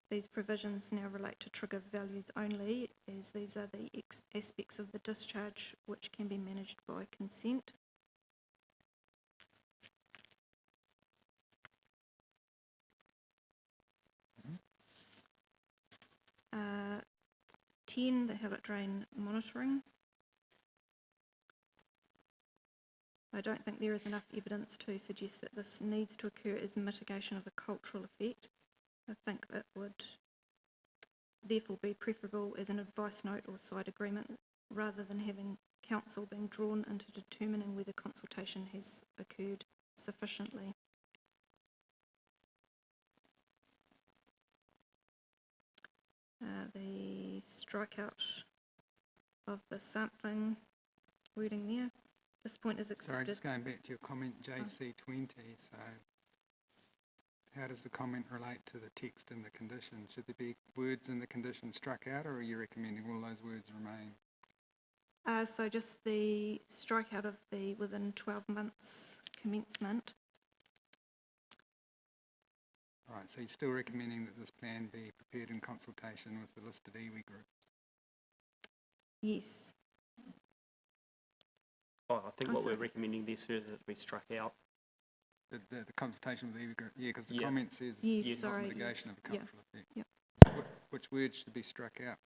these provisions now relate to trigger values only, as these are the aspects of the discharge which can be managed by consent. Uh, 10, the Hallett drain monitoring. I don't think there is enough evidence to suggest that this needs to occur as mitigation of a cultural effect. I think it would therefore be preferable as an advice note or side agreement rather than having council being drawn into determining whether consultation has occurred sufficiently. The strikeout of the sampling wording there. This point is accepted. Sorry, just going back to your comment, JC20, so how does the comment relate to the text in the condition? Should there be words in the condition struck out, or are you recommending all those words remain? So just the strikeout of the within 12 months commencement. Right, so you're still recommending that this plan be prepared in consultation with the listed iwi group? Yes. Oh, I think Oh, what sorry. we're recommending there, sir, is that we struck out. The consultation with the iwi group, yeah, because the Yeah. comment says Yes, Yes. sorry. mitigation Yes. of a cultural effect. Yeah. Which words should be struck out?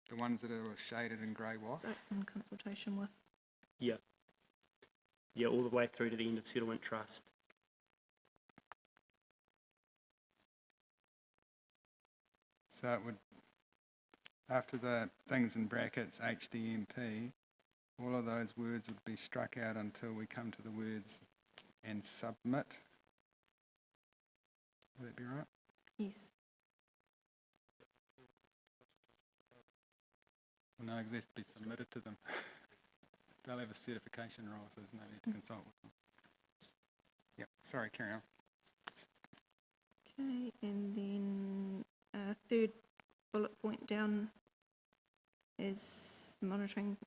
The ones that are shaded in grey what? So in consultation with. Yeah. Yeah, all the way through to the end of settlement trust. So it would, after the things in brackets, HDMP, all of those words would be struck out until we come to the words and submit. Will that be right? Yes. Well, no, because it has to be submitted to them. They'll have a certification role, so there's no need to consult with them. Yep, sorry, carry on. Okay, and then third bullet point down is the monitoring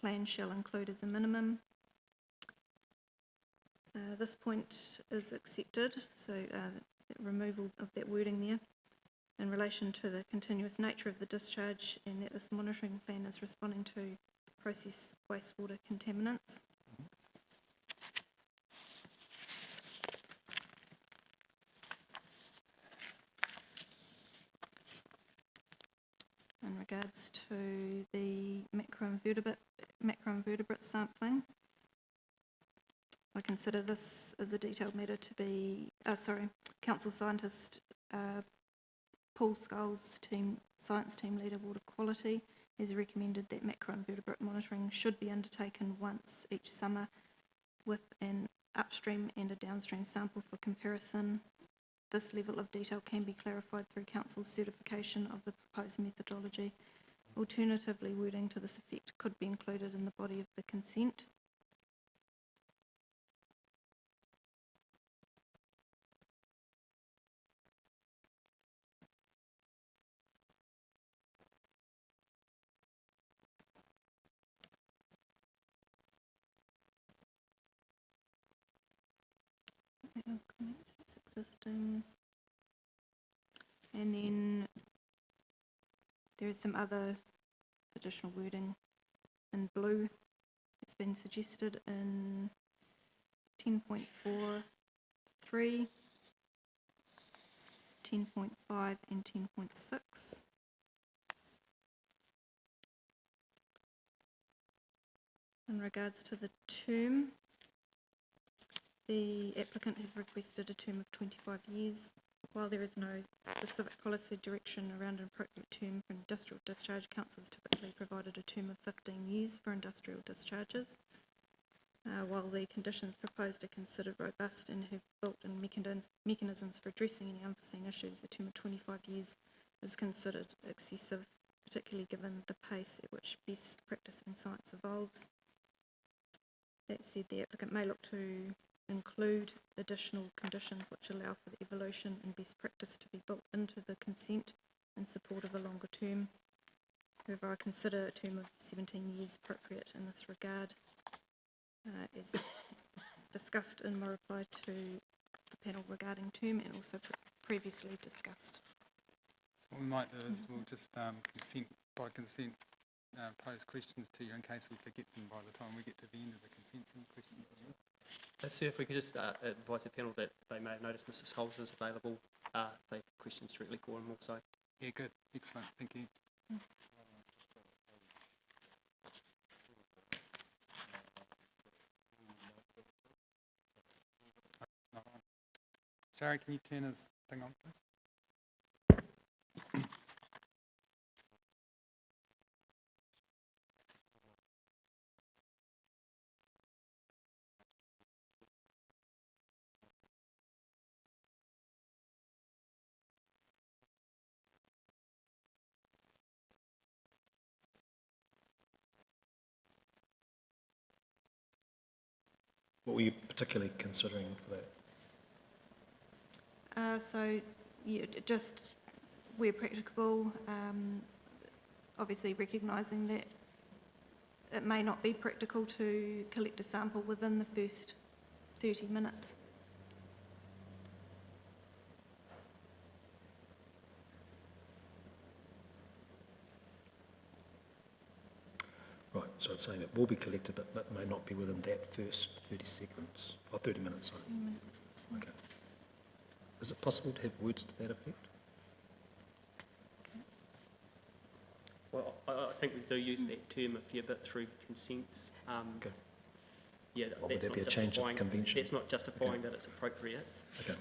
plan shall include as a minimum. This point is accepted, so the removal of that wording there in relation to the continuous nature of the discharge and that this monitoring plan is responding to process wastewater contaminants. In regards to the macroinvertebrate sampling, I consider this as a detailed matter to be, Council Scientist Paul Scull's science team leader water quality has recommended that macroinvertebrate monitoring should be undertaken once each summer with an upstream and a downstream sample for comparison. This level of detail can be clarified through Council's certification of the proposed methodology. Alternatively, wording to this effect could be included in the body of the consent. It's existing. And then there is some other additional wording in blue that's been suggested in 10.43, 10.5 and 10.6. In regards to the term, the applicant has requested a term of 25 years. While there is no specific policy direction around an appropriate term for industrial discharge, Council has typically provided a term of 15 years for industrial discharges. While the conditions proposed are considered robust and have built-in mechanisms for addressing any unforeseen issues, a term of 25 years is considered excessive, particularly given the pace at which best practice in science evolves. That said, the applicant may look to include additional conditions which allow for the evolution and best practice to be built into the consent in support of a longer term. However, I consider a term of 17 years appropriate in this regard, as discussed in my reply to the panel regarding term and also previously discussed. What we might do is we'll just pose questions to you in case we forget them by the time we get to the end of the consent. Some questions on this. Let's see if we could just advise the panel that they may have noticed Mr. Scholes is available. They have questions directly for him also. Yeah, good. Excellent. Thank you. Shari, can you turn his thing on, please? What were you particularly considering for that? Just where practicable, obviously recognising that it may not be practical to collect a sample within the first 30 minutes. Right, so it's saying it will be collected but may not be within that first 30 seconds, or 30 minutes, sorry. Okay. Is it possible to have words to that effect? Well, I think we do use that term a fair bit through consents. Okay. Yeah, Or would that's there not be a change of justifying, convention? that's not justifying Okay. that it's appropriate. Okay.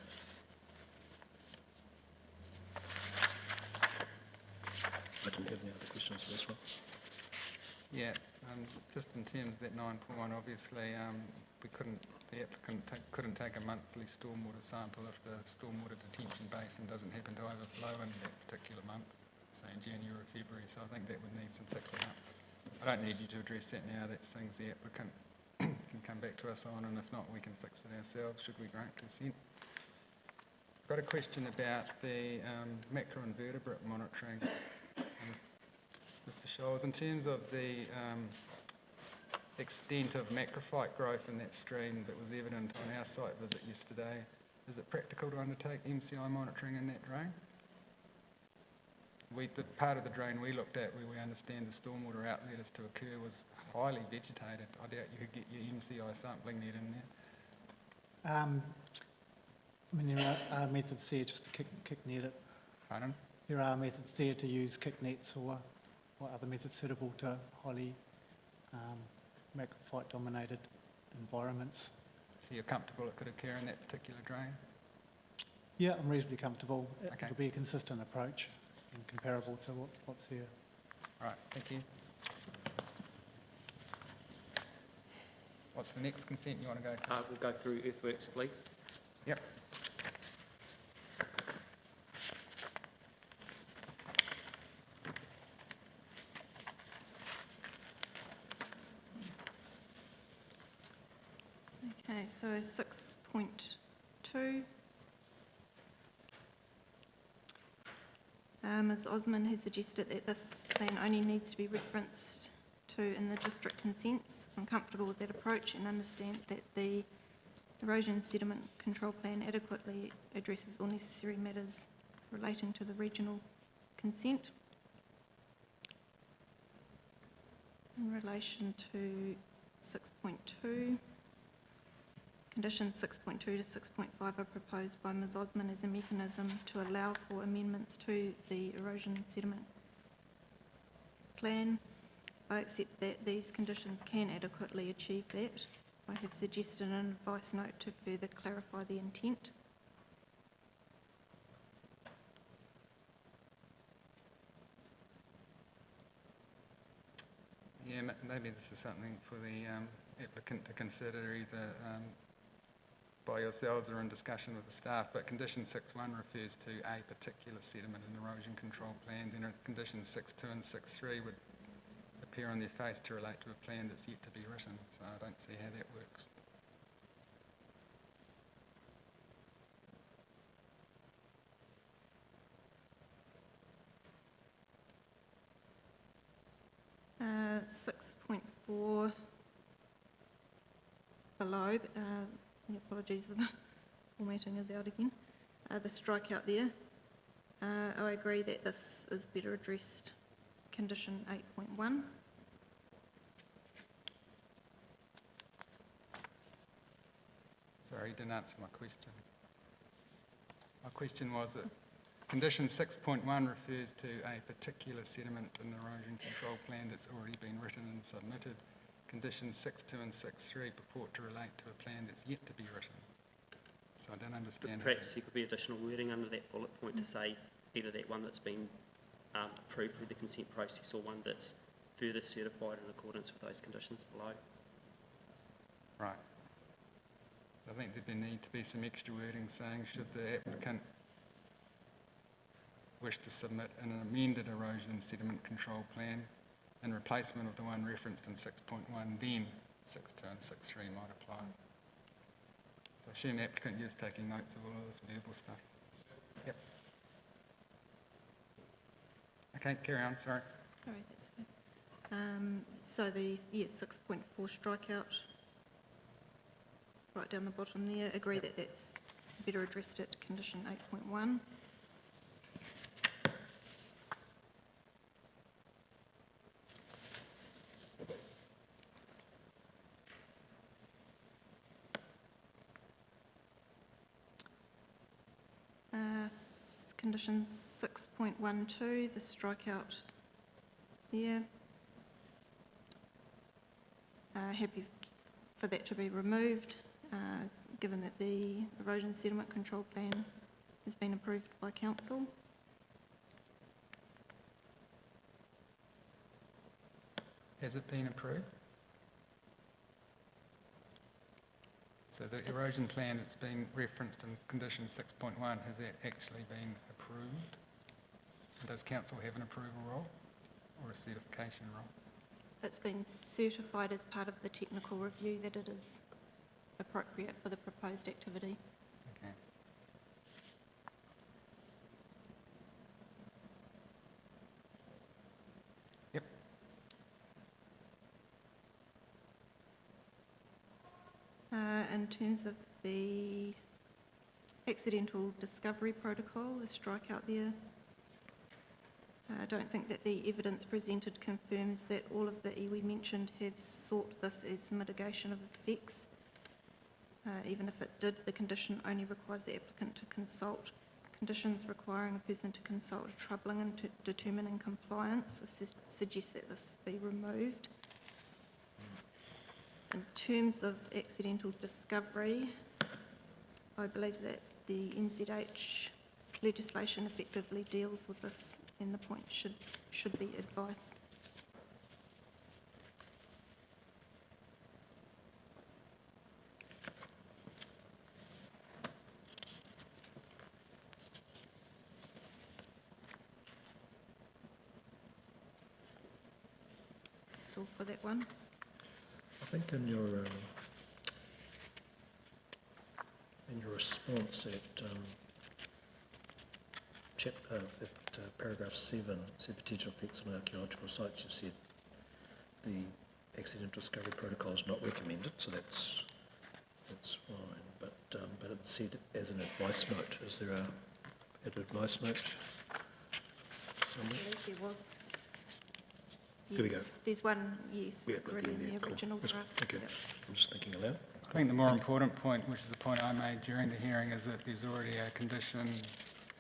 I didn't have any other questions for this one. Yeah, Just in terms of that 9.1, obviously, the applicant couldn't take a monthly stormwater sample if the stormwater detention basin doesn't happen to overflow in that particular month, say in January or February, so I think that would need some fixing up. I don't need you to address that now, that's things the applicant can come back to us on, and if not, we can fix it ourselves, should we grant consent. Got a question about the macroinvertebrate monitoring. Mr. Scholes, in terms of the extent of macrophyte growth in that stream that was evident on our site visit yesterday, is it practical to undertake MCI monitoring in that drain? The part of the drain we looked at where we understand the stormwater outlet is to occur was highly vegetated. I doubt you could get your MCI sampling net in there. I mean, there are methods there just to kick net it. Pardon? There are methods there to use kick nets or other methods suitable to highly macrophyte-dominated environments. So you're comfortable it could occur in that particular drain? Yeah, I'm reasonably comfortable. Okay. It'll be a consistent approach and comparable to what's there. All right, thank you. What's the next consent you want to go to? We'll go through earthworks, please. Yep. Okay, so 6.2. Ms Osman has suggested that this plan only needs to be referenced to in the district consents. I'm comfortable with that approach and understand that the erosion sediment control plan adequately addresses all necessary matters relating to the regional consent. In relation to 6.2, conditions 6.2 to 6.5 are proposed by Ms Osman as a mechanism to allow for amendments to the erosion sediment plan. I accept that these conditions can adequately achieve that. I have suggested an advice note to further clarify the intent. Yeah, maybe this is something for the applicant to consider either by yourselves or in discussion with the staff, but condition 6.1 refers to a particular sediment and erosion control plan, then conditions 6.2 and 6.3 would appear on their face to relate to a plan that's yet to be written, so I don't see how that works. Uh, 6.4 below, apologies, the formatting is out again. The strikeout there, I agree that this is better addressed, condition 8.1. Sorry, you didn't answer my question. My question was that condition 6.1 refers to a particular sediment and erosion control plan that's already been written and submitted. Conditions 6.2 and 6.3 purport to relate to a plan that's yet to be written. So I don't understand. Perhaps there could be additional wording under that bullet point to say either that one that's been approved through the consent process or one that's further certified in accordance with those conditions below. Right. So I think that there need to be some extra wording saying should the applicant wish to submit an amended erosion and sediment control plan in replacement of the one referenced in 6.1, then 6.2 and 6.3 might apply. So I assume the applicant is taking notes of all of this verbal stuff. Yep. Okay, carry on, sorry. Sorry, that's okay. So the 6.4 strikeout, right down the bottom there, agree that that's better addressed at condition 8.1. Conditions 6.12, the strikeout there. Happy for that to be removed, given that the erosion sediment control plan has been approved by council. Has it been approved? So the erosion plan that's been referenced in condition 6.1, has that actually been approved? Does council have an approval role or a certification role? It's been certified as part of the technical review that it is appropriate for the proposed activity. Okay. Yep. In terms of the accidental discovery protocol, the strikeout there, I don't think that the evidence presented confirms that all of the iwi mentioned have sought this as mitigation of effects. Even if it did, the condition only requires the applicant to consult. Conditions requiring a person to consult are troubling in determining compliance. I suggest that this be removed. In terms of accidental discovery, I believe that the NZH legislation effectively deals with this, and the point should be advice. That's all for that one. I think in your response at paragraph 7, said potential effects on archaeological sites, you said the accidental discovery protocol is not recommended, so that's fine. But it said as an advice note. Is there an advice note I somewhere? believe there was. There we go. Yes, there's one, yes, Yeah, at already end in there, the cool. original Yes, draft. okay. Yep. I'm just thinking aloud. I think the more important point, which is the point I made during the hearing, is that there's already a condition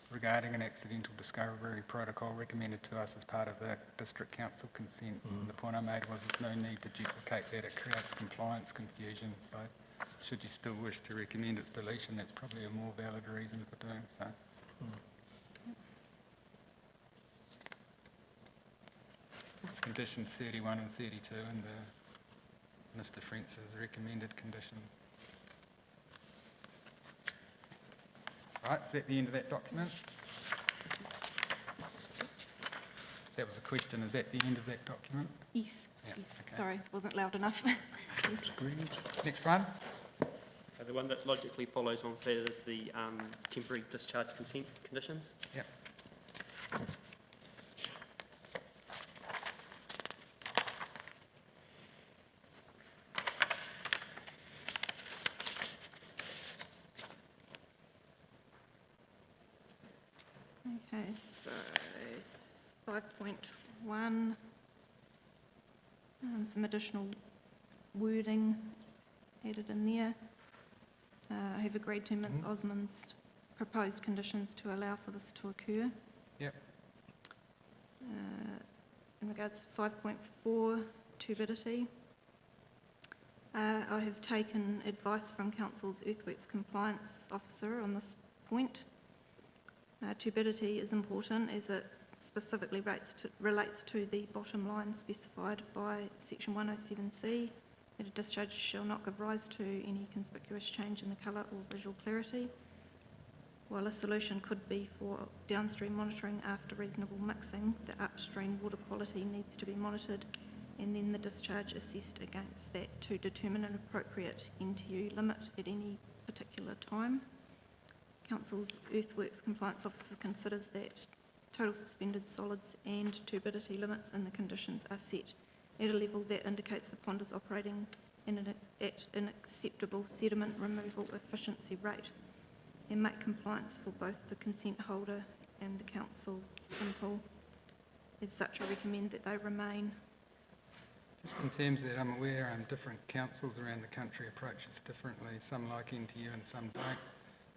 regarding an accidental discovery protocol recommended to us as part of the district council consents. And the point I made was there's no need to duplicate that. It creates compliance confusion. So should you still wish to recommend its deletion, that's probably a more valid reason for doing so. It's conditions 31 and 32 and Mr. Frentz's recommended conditions. Right, is that the end of that document? That was a question, is that the end of that document? Yes, Yeah, yes, okay. sorry, wasn't loud enough. Yes. Agreed. Next one? The one that logically follows on that is the temporary discharge consent conditions. Yep. Okay, so 5.1, some additional wording added in there. I have agreed to Ms. Osmond's proposed conditions to allow for this to occur. Yep. In regards to 5.4, turbidity, I have taken advice from Council's Earthworks Compliance Officer on this point. Turbidity is important as it specifically relates to the bottom line specified by section 107C, that a discharge shall not give rise to any conspicuous change in the colour or visual clarity. While a solution could be for downstream monitoring after reasonable mixing, the upstream water quality needs to be monitored and then the discharge assessed against that to determine an appropriate NTU limit at any particular time. Council's Earthworks Compliance Officer considers that total suspended solids and turbidity limits in the conditions are set at a level that indicates the pond is operating at an acceptable sediment removal efficiency rate and make compliance for both the consent holder and the council simple. As such, I recommend that they remain. Just in terms that I'm aware, different councils around the country approach this differently. Some like NTU and some don't.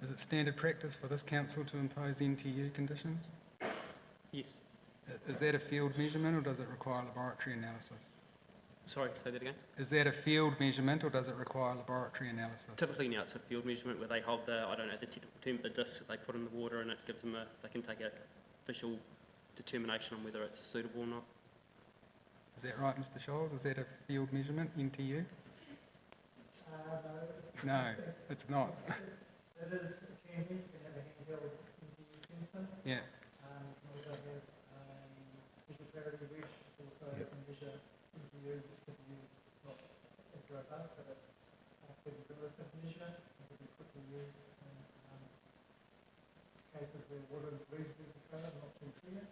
Is it standard practice for this council to impose NTU conditions? Yes. Is that a field measurement or does it require laboratory analysis? Sorry, say that again. Is that a field measurement or does it require laboratory analysis? Typically now it's a field measurement where they hold the, I don't know the technical term, the disc that they put in the water and it gives them they can take a visual determination on whether it's suitable or not. Is that right, Mr. Scholes? Is that a field measurement, NTU? No, it's not. It is, it can be, you can have a handheld NTU sensor. Yeah, You can also have a visual clarity wedge, which also can measure NTU, which can be used, it's not as robust, but it's a pretty relative measure, and can be quickly used in cases where water is reasonably discolored, not too clear.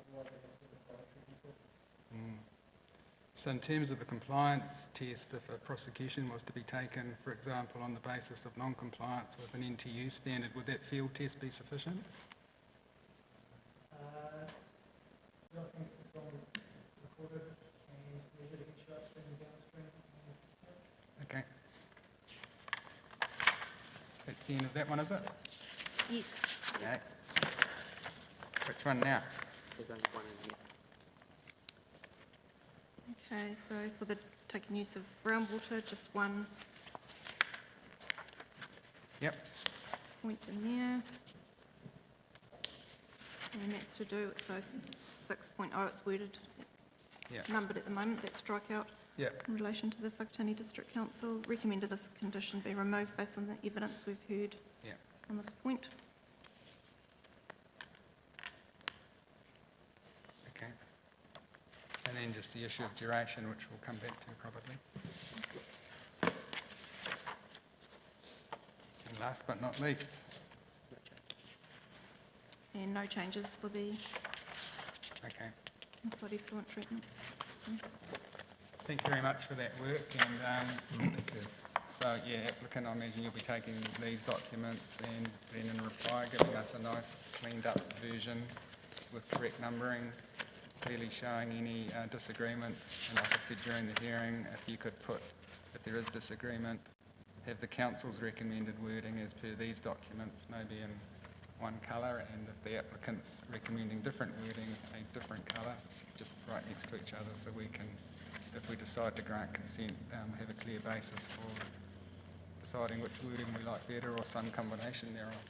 Otherwise, they have to do laboratory people. so in terms of a compliance test, if a prosecution was to be taken, for example, on the basis of non-compliance with an NTU standard, would that field test be sufficient? I don't think it's on recorded and measured against your upstream and downstream. Okay. That's the end of that one, is it? Yes. Okay. Which one now? There's only one in here. Okay, so for the taking use of groundwater, just one Yep. point in there. And that's to do, so 6.0, it's worded, Yeah. numbered at the moment, that's strikeout. Yep. In relation to the Whakatane District Council, recommended this condition be removed based on the evidence we've heard Yep. on this point. Okay. And then just the issue of duration, which we'll come back to probably. And last but not least, And no changes for the okay. inside effluent treatment. So, Thank you very much for that work, and so, yeah, applicant, I imagine you'll be taking these documents and then in reply giving us a nice cleaned up version with correct numbering, clearly showing any disagreement, and like I said during the hearing, if you could put, if there is disagreement, have the council's recommended wording as per these documents, maybe in one colour, and if the applicant's recommending different wording, a different colour, just right next to each other, so we can, if we decide to grant consent, have a clear basis for deciding which wording we like better or some combination thereof.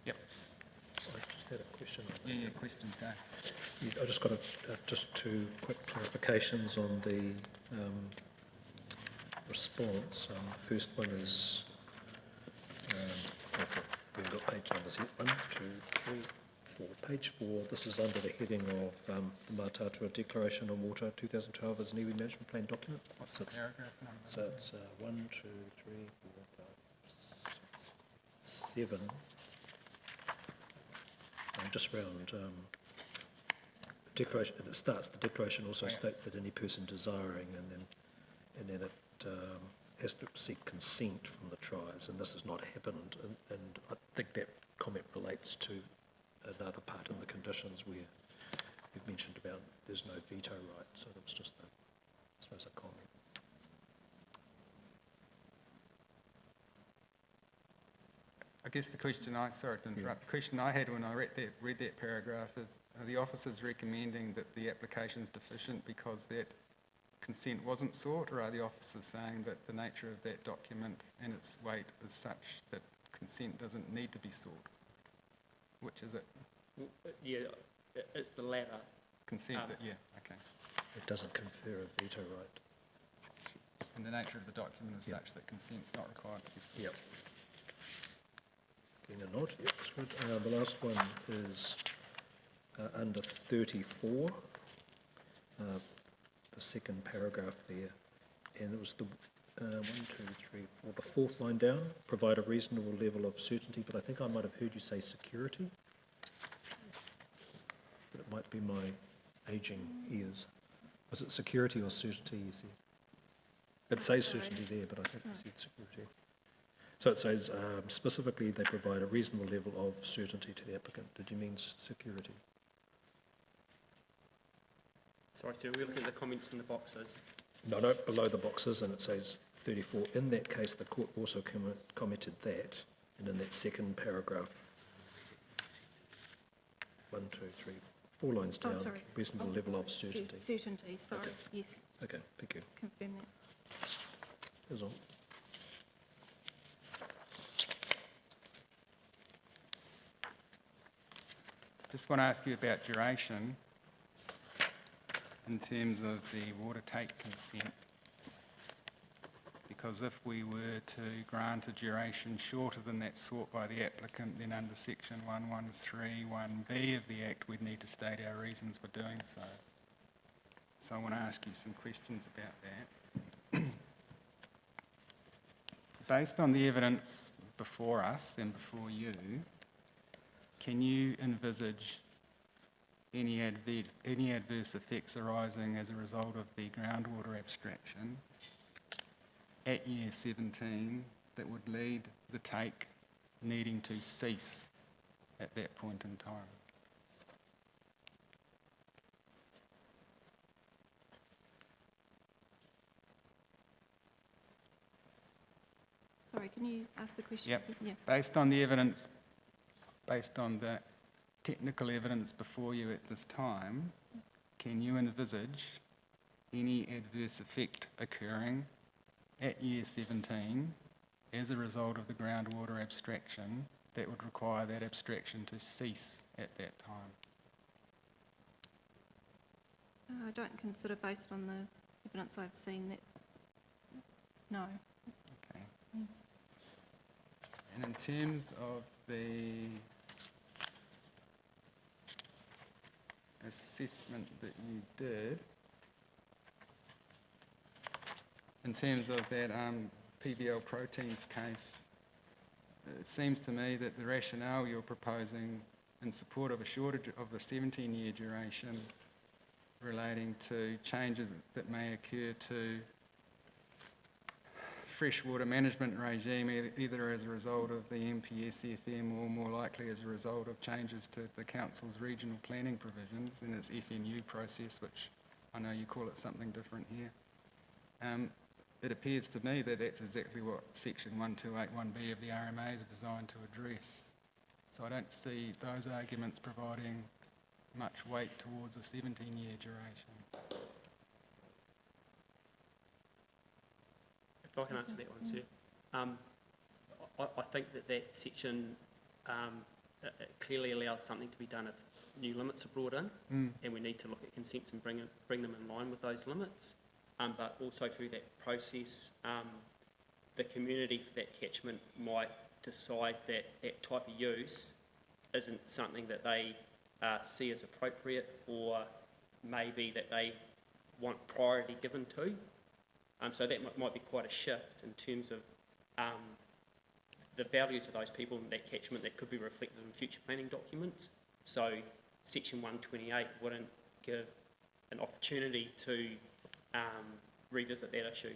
Yep. I just had a question. Yeah, questions, go. Yeah, I just got just two quick clarifications on the response. First one is, we've got page numbers here, 1, 2, 3, 4. Page 4, this is under the heading of the Matatua Declaration on Water 2012 as an iwi management plan document. What's the paragraph number? So it's 1, 2, 3, 4, 5, 6, 7. Just around declaration, and it starts, the declaration also states that any person desiring, and then it has to seek consent from the tribes, and this has not happened, and I think that comment relates to another part in the conditions where you've mentioned about there's no veto right, so that was just I suppose a comment. I guess the question sorry to interrupt, the question I had when I read that paragraph is, are the officers recommending that the application is deficient because that consent wasn't sought, or are the officers saying that the nature of that document and its weight is such that consent doesn't need to be sought? Which is it? Yeah, it's the latter. Consent, yeah, okay. It doesn't confer a veto right. And the nature of the document is Yeah. such that consent's not required to be sought. Yep. Getting a nod, yep, that's good. The last one is under 34, the second paragraph there, and it was the 1, 2, 3, 4, the fourth line down, provide a reasonable level of certainty, but I think I might have heard you say security. But it might be my ageing ears. Was it security or certainty you said? It says certainty there, but I think you said security. So it says specifically they provide a reasonable level of certainty to the applicant. Did you mean security? Sorry, so we're looking at the comments in the boxes. No, below the boxes, and it says 34. In that case, the court also commented that, and in that second paragraph, 1, 2, 3, 4 lines down, sorry. reasonable level of certainty. Certainty, sorry, Okay. yes, Okay, thank you. confirm that. That's all. just want to ask you about duration in terms of the water take consent. Because if we were to grant a duration shorter than that sought by the applicant, then under section 1131B of the Act, we'd need to state our reasons for doing so. So I want to ask you some questions about that. Based on the evidence before us and before you, can you envisage any adverse effects arising as a result of the groundwater abstraction at year 17 that would lead the take needing to cease at that point in time? Sorry, can you ask the question? Yep. Yeah. Based on the evidence, based on the technical evidence before you at this time, can you envisage any adverse effect occurring at year 17 as a result of the groundwater abstraction that would require that abstraction to cease at that time? I don't consider, based on the evidence I've seen, that, no. Okay. And in terms of the assessment that you did, in terms of that PBL proteins case, it seems to me that the rationale you're proposing in support of a shortage of the 17-year duration relating to changes that may occur to freshwater management regime, either as a result of the MPSFM or more likely as a result of changes to the Council's regional planning provisions in its FNU process, which I know you call it something different here. It appears to me that that's exactly what section 1281B of the RMA is designed to address. So I don't see those arguments providing much weight towards a 17-year duration. If I can answer that one, sir. I think that section it clearly allows something to be done if new limits are brought in, and we need to look at consents and bring them in line with those limits. But also through that process, the community for that catchment might decide that that type of use isn't something that they see as appropriate, or maybe that they want priority given to. So that might be quite a shift in terms of the values of those people in that catchment that could be reflected in future planning documents. So section 128 wouldn't give an opportunity to revisit that issue.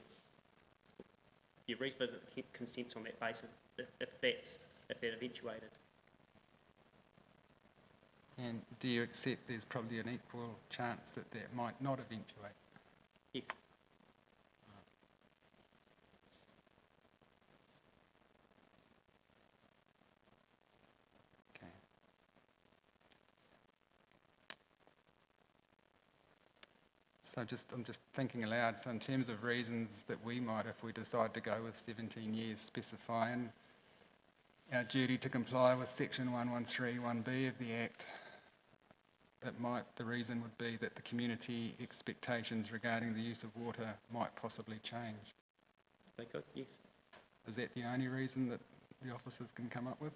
You revisit the consents on that basis if that eventuated. And do you accept there's probably an equal chance that that might not eventuate? Yes. Okay. So I'm just thinking aloud, so in terms of reasons that we might, if we decide to go with 17 years, specify in our duty to comply with section 1131B of the Act, the reason would be that the community expectations regarding the use of water might possibly change. They could, yes. Is that the only reason that the officers can come up with?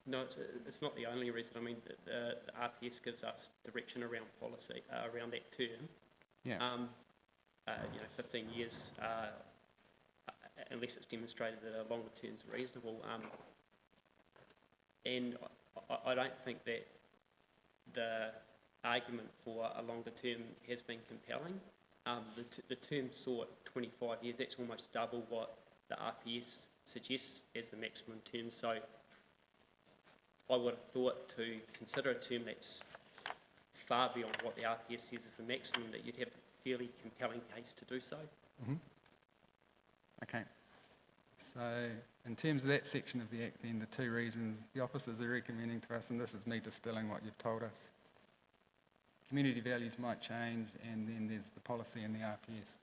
No, it's not the only reason. I mean, the RPS gives us direction around policy, around that term. Yeah. 15 years, unless it's demonstrated that a longer term is reasonable. And I don't think that the argument for a longer term has been compelling. The term sought 25 years, that's almost double what the RPS suggests as the maximum term. So I would have thought to consider a term that's far beyond what the RPS says is the maximum, that you'd have a fairly compelling case to do so. Mm-hmm. Okay. So in terms of that section of the Act, then the two reasons the officers are recommending to us, and this is me distilling what you've told us, community values might change, and then there's the policy in the RPS.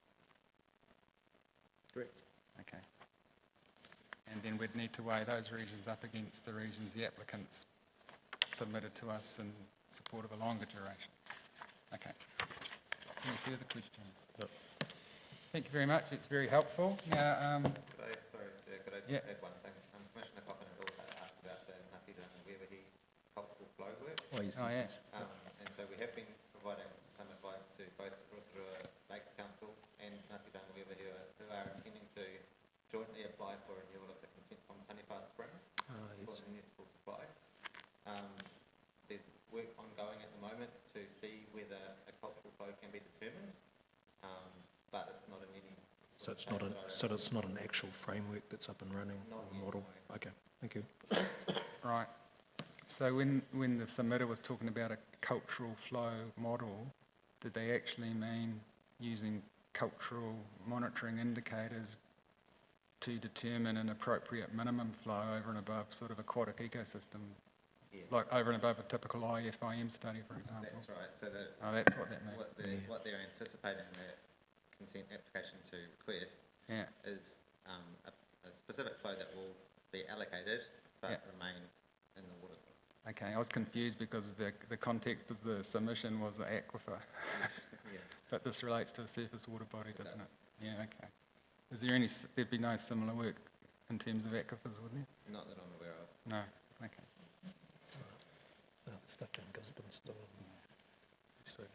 Correct. Okay. then we'd need to weigh those regions up against the regions the applicants submitted to us in support of a longer duration. Okay. Any further questions? No. Thank you very much, it's very helpful. Now, Sorry, Chair, could I just add one thing? Commissioner Coppin had also asked about the Ngāti Rangiweawahi cultural flow work. Oh, yes, oh, yes, yeah. yes. And so we have been providing some advice to both Rotorua Lakes Council and Ngāti Rangiweawahi who are intending to jointly apply for renewal of the consent from Taniwha Springs for Yes. municipal supply. There's work ongoing at the moment to see whether a cultural flow can be determined, but it's not in any. So it's not an actual framework that's up and running, Not or yet, model? no. Okay, thank you. Right. So when the submitter was talking about a cultural flow model, did they actually mean using cultural monitoring indicators to determine an appropriate minimum flow over and above sort of aquatic ecosystem, Yes. like over and above a typical IFIM study, for example? That's right. So that Oh, that's what that means. what they're anticipating the consent application to request Yeah, is a specific flow that will be allocated but Yeah. remain in the water. okay. I was confused because the context of the submission was the aquifer, Yeah. but this relates to a surface water body, doesn't does. it? Yeah, okay. Is there any, there'd be no similar work in terms of aquifers, would there? Not that I'm aware of. No, okay. No, the stuff down Gisborne's still in service.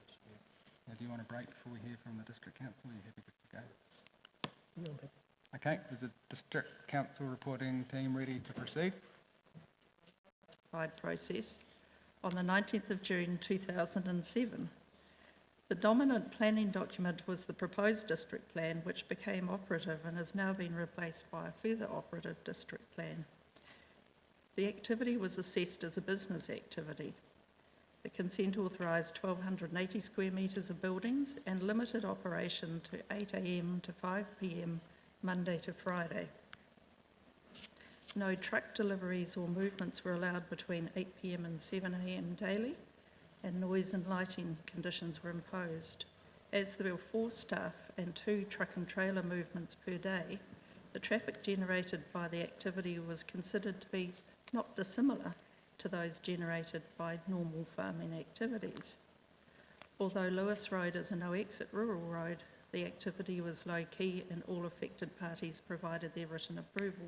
Now, do you want a break before we hear from the District Council? Are you happy to go? Yeah, I'm happy. Okay, is the District Council reporting team ready to proceed? Process on the 19th of June 2007. The dominant planning document was the proposed district plan, which became operative and has now been replaced by a further operative district plan. The activity was assessed as a business activity. The consent authorised 1,280 square metres of buildings and limited operation to 8 a.m. to 5 p.m. Monday to Friday. No truck deliveries or movements were allowed between 8 p.m. and 7 a.m. daily, and noise and lighting conditions were imposed. As there were 4 staff and 2 truck and trailer movements per day, the traffic generated by the activity was considered to be not dissimilar to those generated by normal farming activities. Although Lewis Road is a no-exit rural road, the activity was low-key and all affected parties provided their written approval.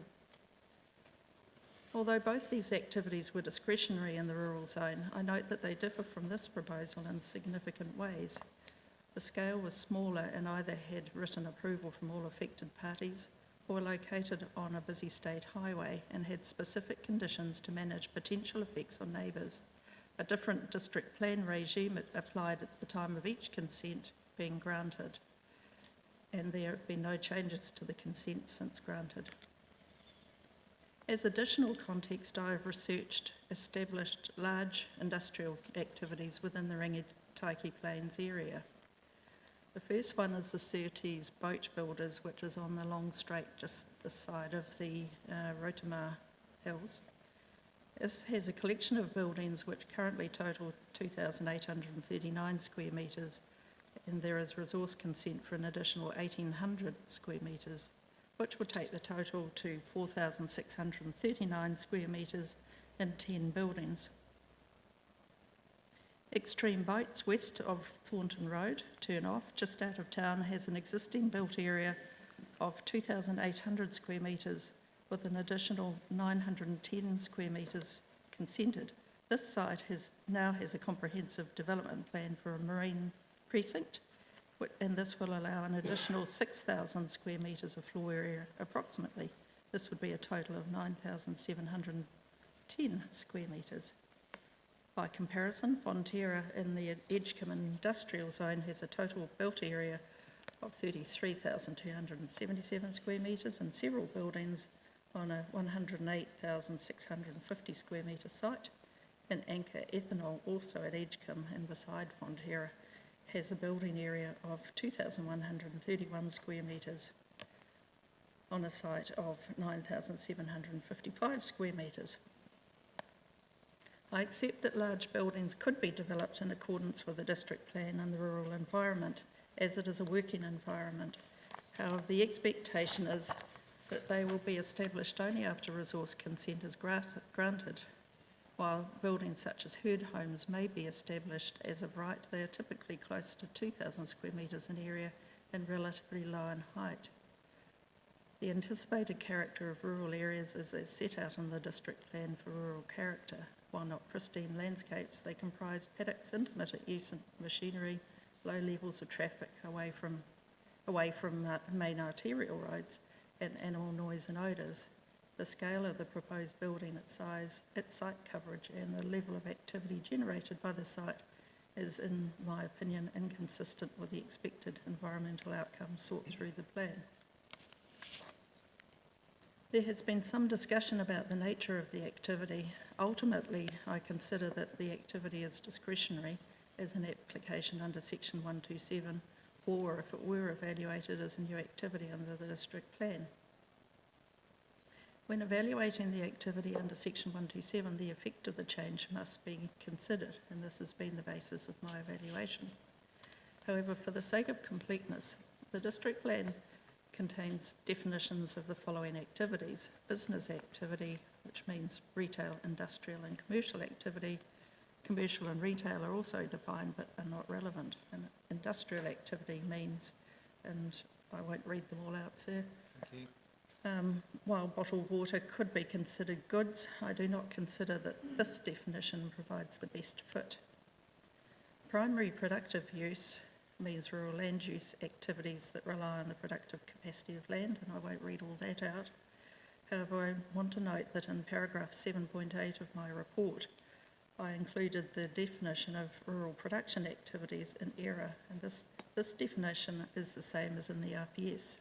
Although both these activities were discretionary in the rural zone, I note that they differ from this proposal in significant ways. The scale was smaller and either had written approval from all affected parties or located on a busy state highway and had specific conditions to manage potential effects on neighbours. A different district plan regime applied at the time of each consent being granted, and there have been no changes to the consent since granted. As additional context, I have researched established large industrial activities within the Rangitaiki Plains area. The first one is the Surtees Boat Builders, which is on the long straight just this side of the Rotomā Hills. This has a collection of buildings which currently total 2,839 square metres, and there is resource consent for an additional 1,800 square metres, which would take the total to 4,639 square metres and 10 buildings. Extreme Boats, west of Thornton Road, turn off, just out of town, has an existing built area of 2,800 square metres with an additional 910 square metres consented. This site now has a comprehensive development plan for a marine precinct, and this will allow an additional 6,000 square metres of floor area approximately. This would be a total of 9,710 square metres. By comparison, Fonterra in the Edgecombe industrial zone has a total built area of 33,277 square metres and several buildings on a 108,650 square metre site. And Anchor Ethanol, also at Edgecombe and beside Fonterra, has a building area of 2,131 square metres on a site of 9,755 square metres. I accept that large buildings could be developed in accordance with the district plan and the rural environment, as it is a working environment. However, the expectation is that they will be established only after resource consent is granted. While buildings such as herd homes may be established as of right, they are typically close to 2,000 square metres in area and relatively low in height. The anticipated character of rural areas is as set out in the district plan for rural character. While not pristine landscapes, they comprise paddocks, intermittent use of machinery, low levels of traffic away from main arterial roads, and animal noise and odours. The scale of the proposed building, its size, its site coverage, and the level of activity generated by the site is, in my opinion, inconsistent with the expected environmental outcome sought through the plan. There has been some discussion about the nature of the activity. Ultimately, I consider that the activity is discretionary as an application under section 127, or if it were evaluated as a new activity under the district plan. When evaluating the activity under section 127, the effect of the change must be considered, and this has been the basis of my evaluation. However, for the sake of completeness, the district plan contains definitions of the following activities: business activity, which means retail, industrial and commercial activity. Commercial and retail are also defined but are not relevant. And industrial activity means, and I won't read them all out, sir. Okay. While bottled water could be considered goods, I do not consider that this definition provides the best fit. Primary productive use means rural land use activities that rely on the productive capacity of land, and I won't read all that out. However, I want to note that in paragraph 7.8 of my report, I included the definition of rural production activities in error, and this definition is the same as in the RPS.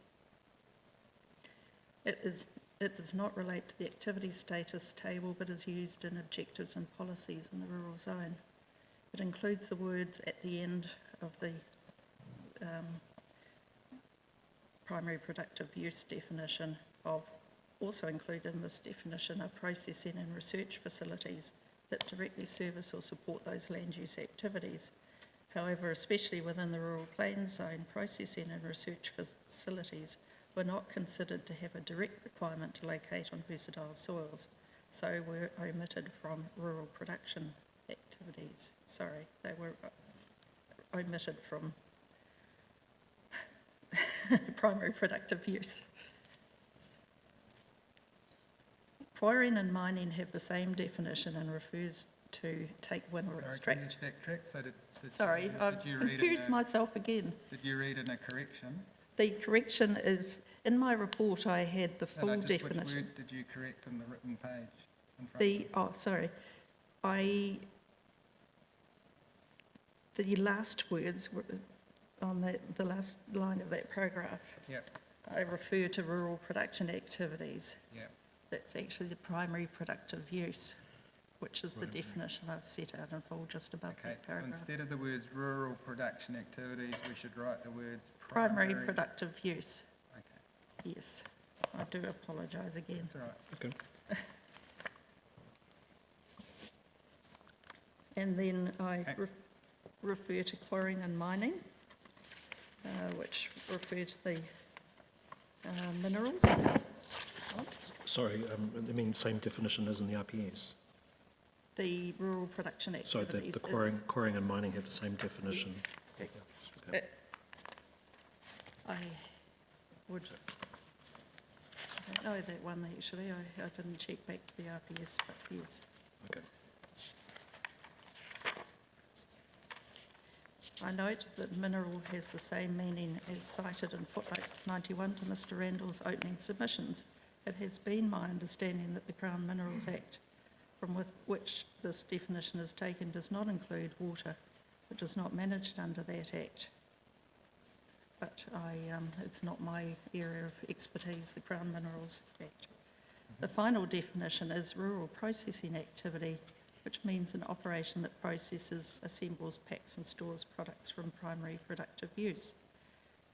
It does not relate to the activity status table, but is used in objectives and policies in the rural zone. It includes the words at the end of the primary productive use definition of, also included in this definition are processing and research facilities that directly service or support those land use activities. However, especially within the rural plains zone, processing and research facilities were not considered to have a direct requirement to locate on versatile soils, so were omitted from rural production activities. Sorry, they were omitted from primary productive use. Quarrying and mining have the same definition and refers to take, win or extract. Sorry, can you backtrack? So Sorry, I've confused myself again. Did you read in a correction? The correction is, in my report I had the full definition. Which words did you correct in the written page in front The, of us? oh, sorry. The last words were on the last line of that paragraph. Yep, I refer to rural production activities. yep. That's actually the primary productive use, which is the definition I've set out in full just above Okay, that so paragraph. instead of the words rural production activities, we should write the words Primary productive use, Okay, yes. I do apologise again. that's all right. Okay. And then I Okay. refer to quarrying and mining, which refer to the minerals. Sorry, I mean same definition as in the RPS. The rural production So activities. the is- quarrying and mining have the same definition. Yes. Okay. I would, I don't know that one actually, I didn't check back to the RPS, but yes. Okay. I note that mineral has the same meaning as cited in footnote 91 to Mr Randall's opening submissions. It has been my understanding that the Crown Minerals Act, from which this definition is taken, does not include water. It is not managed under that Act. But it's not my area of expertise, the Crown Minerals Act. The final definition is rural processing activity, which means an operation that processes, assembles, packs and stores products from primary productive use.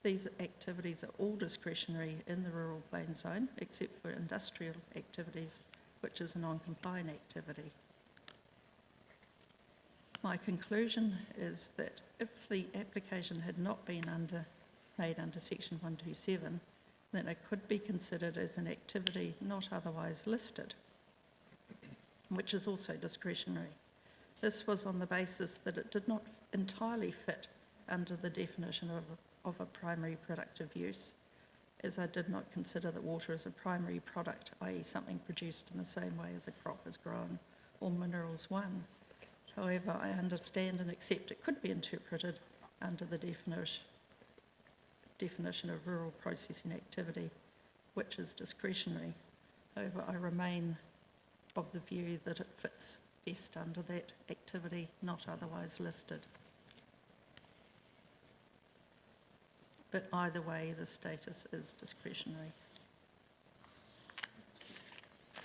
These activities are all discretionary in the rural plain zone, except for industrial activities, which is a non-compliant activity. My conclusion is that if the application had not been made under section 127, then it could be considered as an activity not otherwise listed, which is also discretionary. This was on the basis that it did not entirely fit under the definition of a primary productive use, as I did not consider that water as a primary product, i.e. something produced in the same way as a crop is grown or minerals won. However, I understand and accept it could be interpreted under the definition of rural processing activity, which is discretionary. However, I remain of the view that it fits best under that activity not otherwise listed. But either way, the status is discretionary.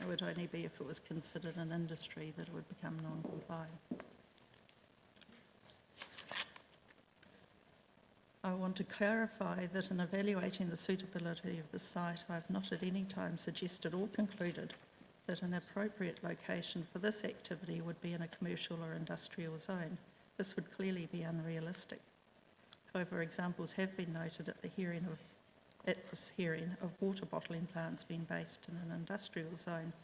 It would only be if it was considered an industry that it would become non-compliant. I want to clarify that in evaluating the suitability of the site, I have not at any time suggested or concluded that an appropriate location for this activity would be in a commercial or industrial zone. This would clearly be unrealistic. However, examples have been noted at this hearing of water bottling plants being based in an industrial zone,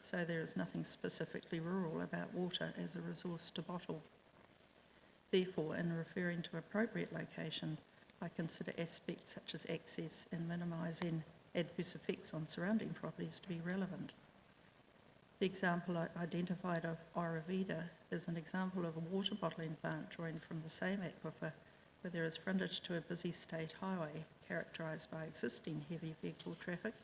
so there is nothing specifically rural about water as a resource to bottle. Therefore, in referring to appropriate location, I consider aspects such as access and minimising adverse effects on surrounding properties to be relevant. The example I identified of Aurovida is an example of a water bottling plant drawing from the same aquifer where there is frontage to a busy state highway characterised by existing heavy vehicle traffic,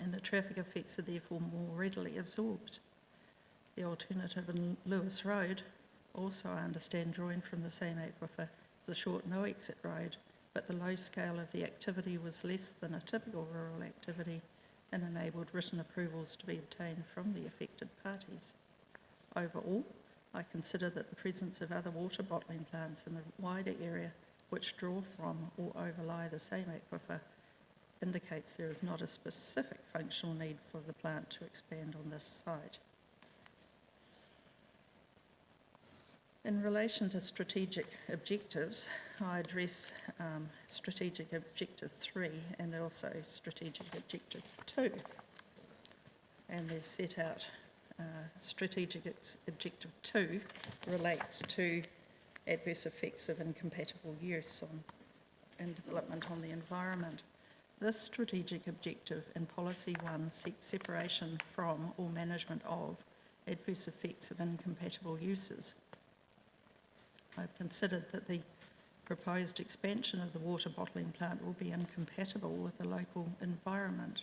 and the traffic effects are therefore more readily absorbed. The alternative in Lewis Road, also I understand drawing from the same aquifer, is a short no-exit road, but the low scale of the activity was less than a typical rural activity and enabled written approvals to be obtained from the affected parties. Overall, I consider that the presence of other water bottling plants in the wider area which draw from or overlie the same aquifer indicates there is not a specific functional need for the plant to expand on this site. In relation to strategic objectives, I address strategic objective 3 and also strategic objective 2. And they're set out. Strategic objective 2 relates to adverse effects of incompatible use and development on the environment. This strategic objective in Policy 1 seeks separation from or management of adverse effects of incompatible uses. I've considered that the proposed expansion of the water bottling plant will be incompatible with the local environment.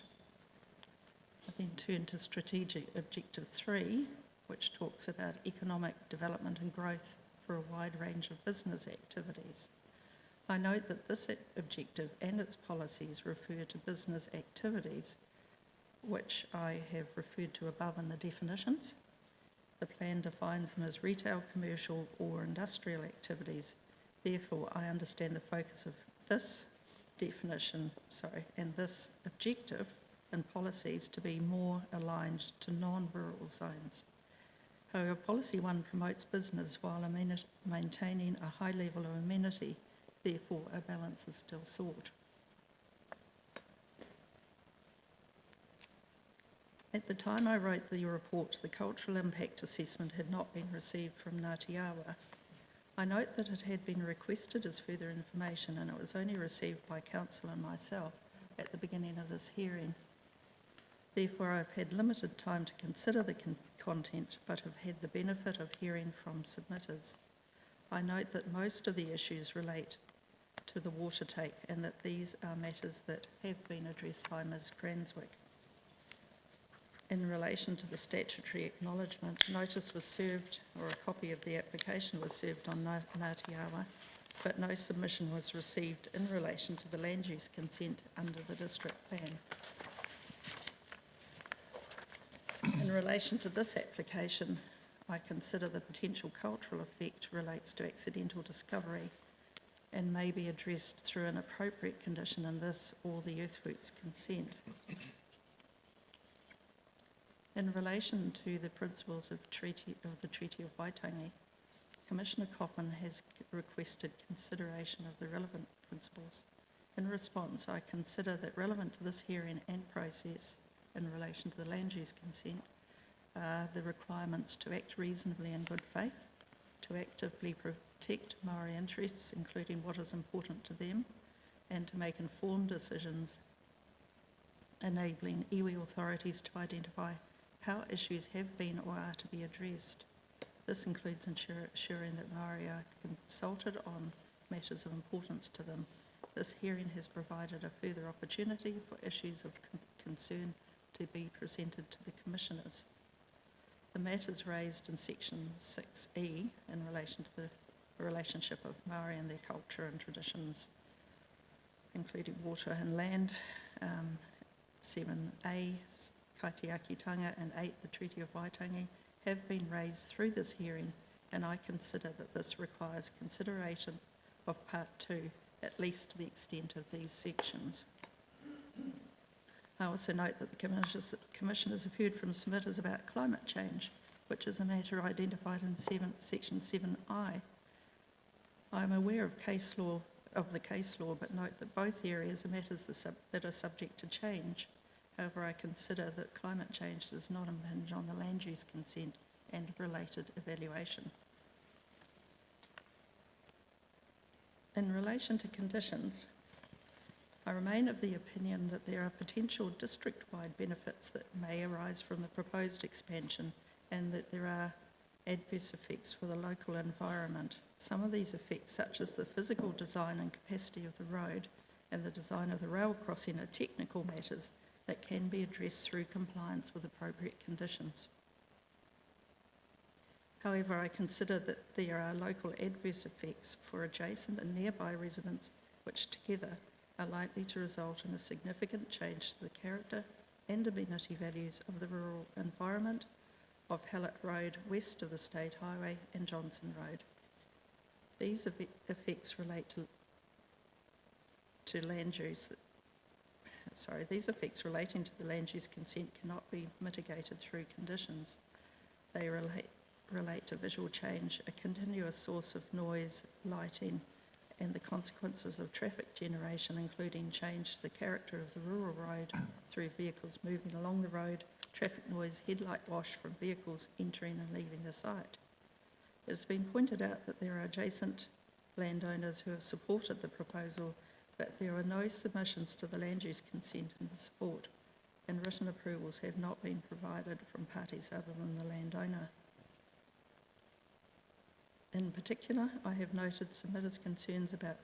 I then turn to strategic objective 3, which talks about economic development and growth for a wide range of business activities. I note that this objective and its policies refer to business activities, which I have referred to above in the definitions. The plan defines them as retail, commercial or industrial activities. Therefore, I understand the focus of this and this objective and policies to be more aligned to non-rural zones. However, Policy 1 promotes business while maintaining a high level of amenity. Therefore, a balance is still sought. At the time I wrote the report, the cultural impact assessment had not been received from Ngāti Awa. I note that it had been requested as further information and it was only received by Council and myself at the beginning of this hearing. Therefore, I've had limited time to consider the content, but have had the benefit of hearing from submitters. I note that most of the issues relate to the water take and that these are matters that have been addressed by Ms. Cranswick. In relation to the statutory acknowledgement, notice was served, or a copy of the application was served on Ngāti Awa, but no submission was received in relation to the land use consent under the district plan. In relation to this application, I consider the potential cultural effect relates to accidental discovery and may be addressed through an appropriate condition in this or the earthworks consent. In relation to the principles of the Treaty of Waitangi, Commissioner Coffin has requested consideration of the relevant principles In response, I consider that relevant to this hearing and process in relation to the land use consent are the requirements to act reasonably in good faith, to actively protect Māori interests, including what is important to them, and to make informed decisions enabling iwi authorities to identify how issues have been or are to be addressed. This includes ensuring that Māori are consulted on matters of importance to them. This hearing has provided a further opportunity for issues of concern to be presented to the Commissioners. The matters raised in section 6E in relation to the relationship of Māori and their culture and traditions, including water and land, 7A, kaitiakitanga, and 8, the Treaty of Waitangi, have been raised through this hearing, and I consider that this requires consideration of Part 2, at least to the extent of these sections. I also note that the Commissioners have heard from submitters about climate change, which is a matter identified in section 7I. I am aware of the case law, but note that both areas are matters that are subject to change. However, I consider that climate change does not impinge on the land use consent and related evaluation. In relation to conditions, I remain of the opinion that there are potential district-wide benefits that may arise from the proposed expansion and that there are adverse effects for the local environment. Some of these effects, such as the physical design and capacity of the road and the design of the rail crossing, are technical matters that can be addressed through compliance with appropriate conditions. However, I consider that there are local adverse effects for adjacent and nearby residents which together are likely to result in a significant change to the character and amenity values of the rural environment of Hallett Road west of the State Highway and Johnson Road. These effects relate to land use. These effects relating to the land use consent cannot be mitigated through conditions. They relate to visual change, a continuous source of noise, lighting, and the consequences of traffic generation, including change to the character of the rural road through vehicles moving along the road, traffic noise, headlight wash from vehicles entering and leaving the site. It has been pointed out that there are adjacent landowners who have supported the proposal, but there are no submissions to the land use consent in support, and written approvals have not been provided from parties other than the landowner. In particular, I have noted submitters' concerns about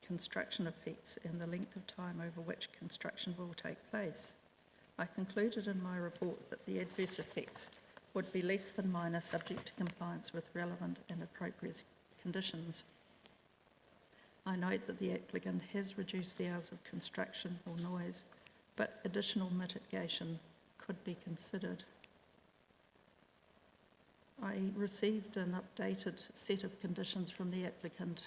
construction effects and the length of time over which construction will take place. I concluded in my report that the adverse effects would be less than minor, subject to compliance with relevant and appropriate conditions. I note that the applicant has reduced the hours of construction or noise, but additional mitigation could be considered. I received an updated set of conditions from the applicant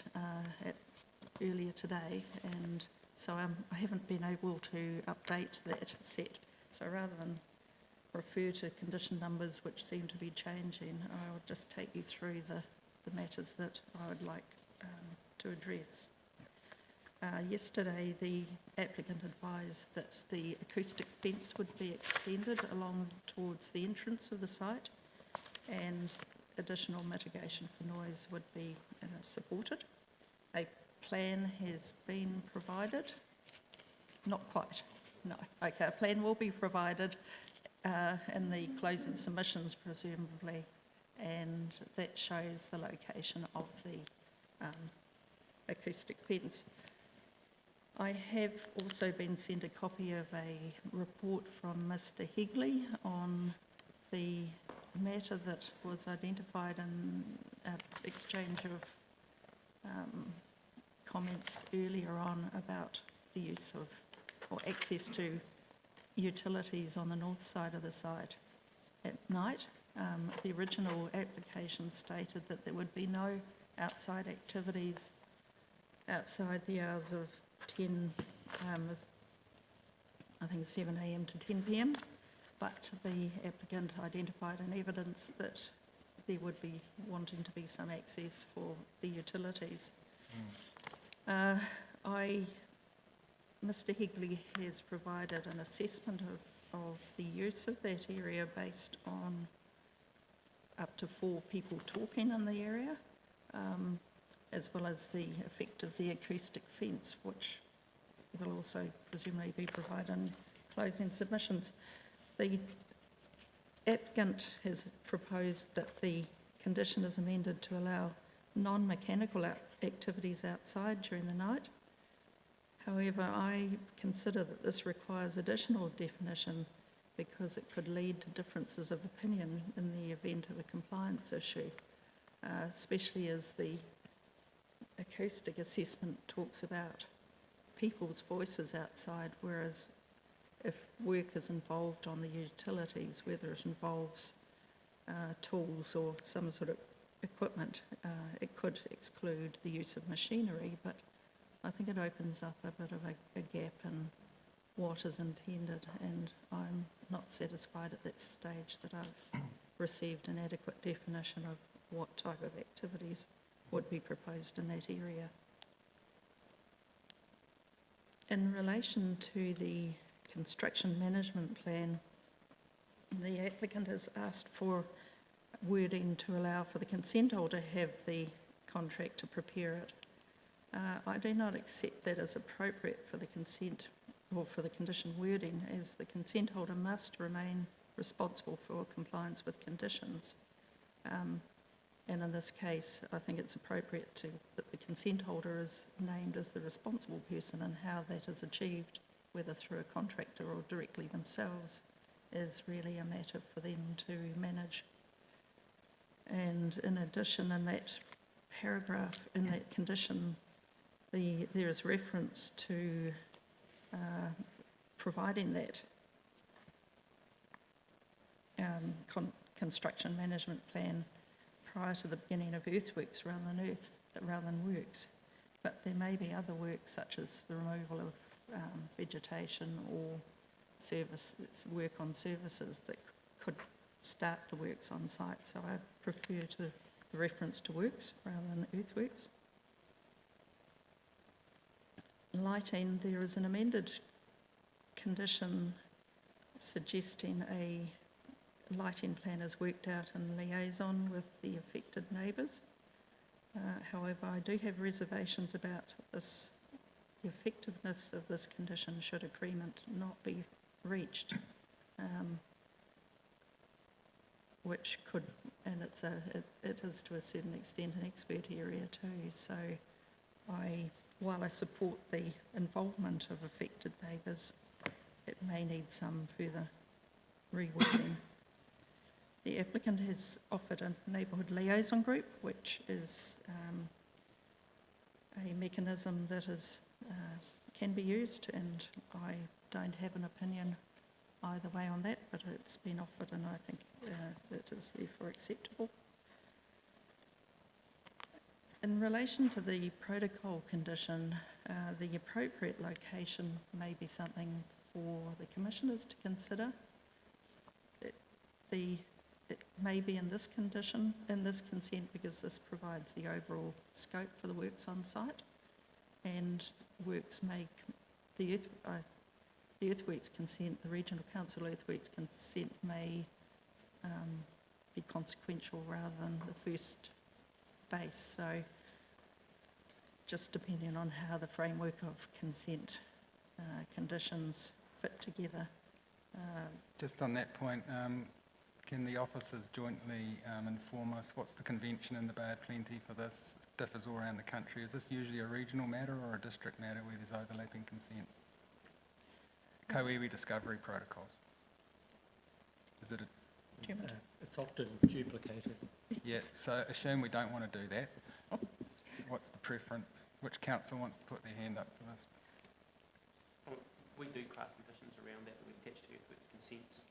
earlier today, and so I haven't been able to update that set. So rather than refer to condition numbers which seem to be changing, I will just take you through the matters that I would like to address. Yesterday, the applicant advised that the acoustic fence would be extended along towards the entrance of the site, and additional mitigation for noise would be supported. A plan has been provided. Not quite, no. Okay, a plan will be provided in the closing submissions, presumably, and that shows the location of the acoustic fence. I have also been sent a copy of a report from Mr. Higley on the matter that was identified in an exchange of comments earlier on about the use of or access to utilities on the north side of the site at night. The original application stated that there would be no outside activities outside the hours of 10, I think it's 7 a.m. to 10 p.m. But the applicant identified an evidence that there would be wanting to be some access for the utilities. I Mr Higley has provided an assessment of the use of that area based on up to 4 people talking in the area, as well as the effect of the acoustic fence, which will also presumably be provided in closing submissions. The applicant has proposed that the condition is amended to allow non-mechanical activities outside during the night. However, I consider that this requires additional definition because it could lead to differences of opinion in the event of a compliance issue, especially as the acoustic assessment talks about people's voices outside, whereas if work is involved on the utilities, whether it involves tools or some sort of equipment, it could exclude the use of machinery, but I think it opens up a bit of a gap in what is intended, and I'm not satisfied at that stage that I've received an adequate definition of what type of activities would be proposed in that area. In relation to the construction management plan, the applicant has asked for wording to allow for the consent holder to have the contractor prepare it. I do not accept that as appropriate for the consent or for the condition wording, as the consent holder must remain responsible for compliance with conditions. And in this case, I think it's appropriate that the consent holder is named as the responsible person, and how that is achieved, whether through a contractor or directly themselves, is really a matter for them to manage. And in addition, in that paragraph, in that condition, there is reference to providing that construction management plan prior to the beginning of earthworks rather than works. But there may be other works such as the removal of vegetation or work on services that could start the works on site. So I prefer the reference to works rather than earthworks. Lighting, there is an amended condition suggesting a lighting plan is worked out in liaison with the affected neighbours. However, I do have reservations about this, the effectiveness of this condition should agreement not be reached, which could, and it is to a certain extent an expert area too. So while I support the involvement of affected neighbours, it may need some further rewording. The applicant has offered a neighbourhood liaison group, which is a mechanism that can be used, and I don't have an opinion either way on that, but it's been offered, and I think it is therefore acceptable. In relation to the protocol condition, the appropriate location may be something for the commissioners to consider. It may be in this condition, in this consent, because this provides the overall scope for the works on site, and the earthworks consent, the regional council earthworks consent may be consequential rather than the first base. So just depending on how the framework of consent conditions fit together. Just on that point, can the officers jointly inform us what's the convention in the Bay of Plenty for this? It differs all around the country. Is this usually a regional matter or a district matter where there's overlapping consents? Co-iwi discovery protocols. Is it It's often duplicated. yeah, so assume we don't want to do that. What's the preference? Which council wants to put their hand up for this? We do craft conditions around that we attach to earthworks consents.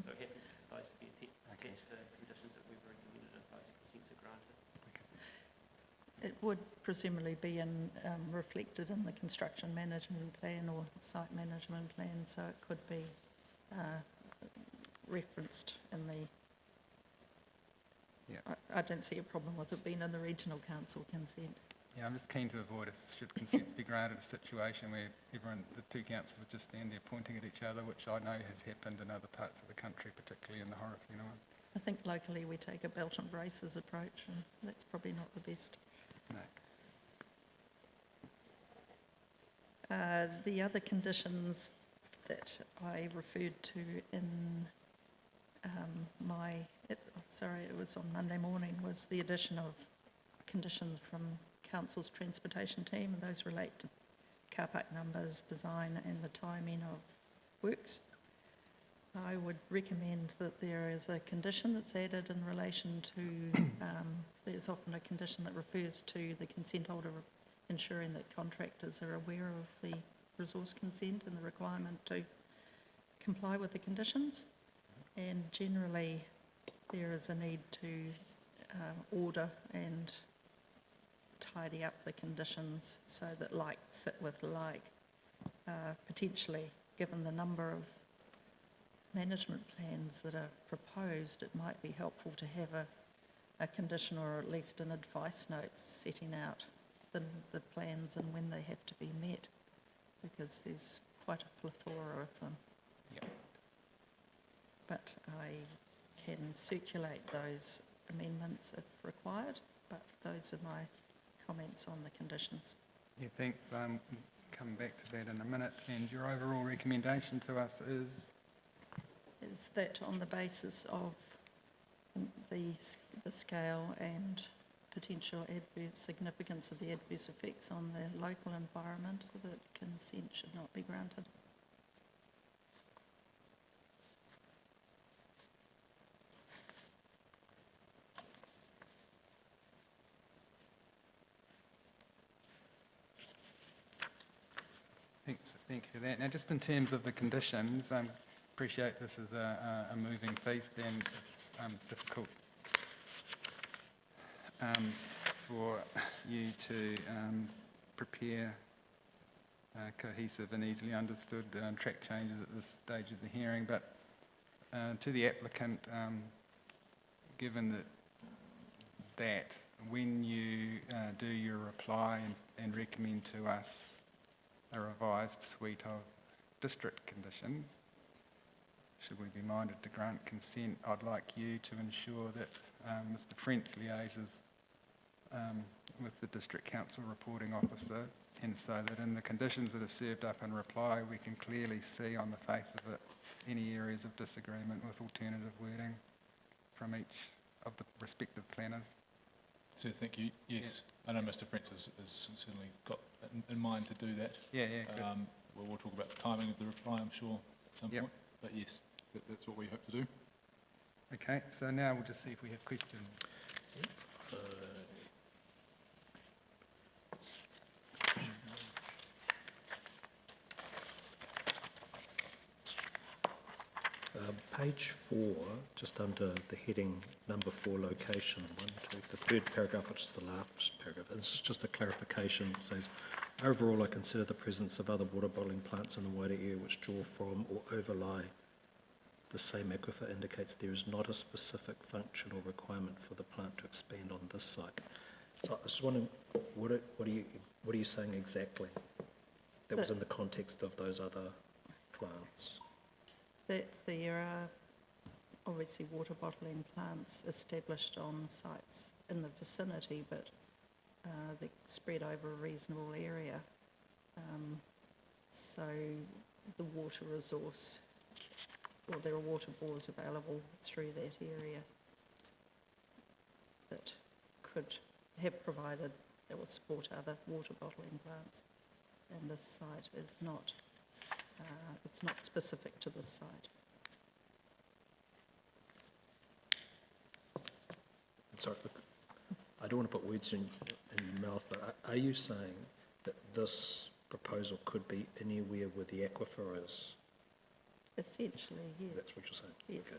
So happy for those to be attached to conditions that we've recommended if those consents are granted. It would presumably be reflected in the construction management plan or site management plan, so it could be referenced in the... Yeah. I don't see a problem with it being in the regional council consent. Yeah, I'm just keen to avoid should consent be granted, a situation where the two councils are just stand there pointing at each other, which I know has happened in other parts of the country, particularly in the Horowhenua one. I think locally we take a belt and braces approach, and that's probably not the best. No. The other conditions that I referred to in it was on Monday morning, was the addition of conditions from Council's transportation team, and those relate to car park numbers, design and the timing of works. I would recommend that there is a condition that's added in relation to, there's often a condition that refers to the consent holder ensuring that contractors are aware of the resource consent and the requirement to comply with the conditions. And generally, there is a need to order and tidy up the conditions so that like sit with like. Potentially, given the number of management plans that are proposed, it might be helpful to have a condition or at least an advice note setting out the plans and when they have to be met, because there's quite a plethora of them. Yep. But I can circulate those amendments if required, but those are my comments on the conditions. Yeah, thanks. Come back to that in a minute. And your overall recommendation to us is? Is that on the basis of the scale and potential adverse significance of the adverse effects on the local environment, that consent should not be granted? Thank you for that. Now, just in terms of the conditions, I appreciate this is a moving feast and it's difficult for you to prepare cohesive and easily understood track changes at this stage of the hearing, but to the applicant, given that when you do your reply and recommend to us a revised suite of district conditions, should we be minded to grant consent, I'd like you to ensure that Mr. Frentz liaises with the District Council reporting officer, and so that in the conditions that are served up in reply, we can clearly see on the face of it any areas of disagreement with alternative wording from each of the respective planners. So thank you. Yes, I know Mr. Frentz has certainly got in mind to do that. Yeah, good. We'll talk about the timing of the reply, I'm sure, at some Yep. point. But yes, that's what we hope to do. Okay, so now we'll just see if we have questions. Page 4, just under the heading number 4, location, 1, 2, the third paragraph, which is the last paragraph. This is just a clarification. It says, overall, I consider the presence of other water bottling plants in the wider area which draw from or overlie the same aquifer indicates there is not a specific function or requirement for the plant to expand on this site. So I was just wondering, what are you saying exactly that was in the context of those other plants? That there are obviously water bottling plants established on sites in the vicinity, but they're spread over a reasonable area. So the water resource, or there are water bores available through that area that could have provided or support other water bottling plants. And this site is not, it's not specific to this site. Sorry, look, I don't want to put words in your mouth, but are you saying that this proposal could be anywhere where the aquifer is? Essentially, yes. That's what you're saying? Yes. Okay.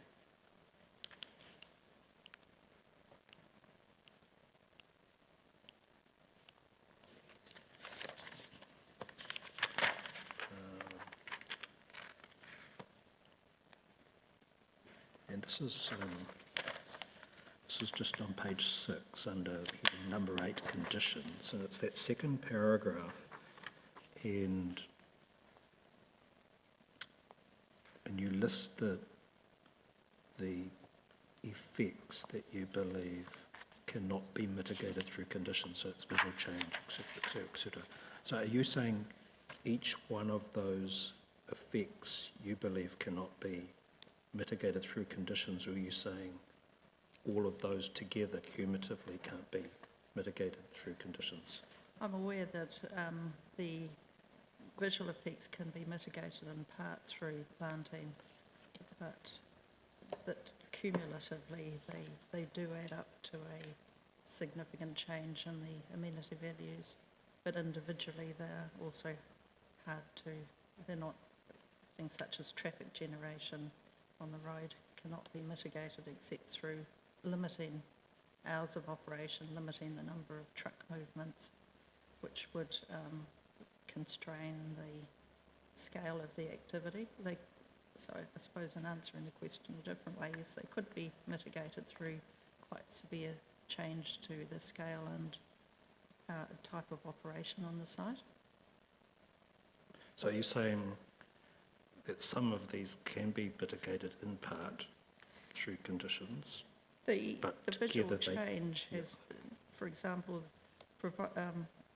And this is this is just on page 6 under heading number 8, conditions, and it's that second paragraph, and you list the effects that you believe cannot be mitigated through conditions, so it's visual change, etc., etc. So are you saying each one of those effects you believe cannot be mitigated through conditions, or are you saying all of those together cumulatively can't be mitigated through conditions? I'm aware that the visual effects can be mitigated in part through planting, but that cumulatively they do add up to a significant change in the amenity values, but individually they're also hard to, they're not, things such as traffic generation on the road cannot be mitigated except through limiting hours of operation, limiting the number of truck movements, which would constrain the scale of the activity. So I suppose in answering the question a different way, yes, they could be mitigated through quite severe change to the scale and type of operation on the site. So you're saying that some of these can be mitigated in part through conditions? The visual together they- change has, for example,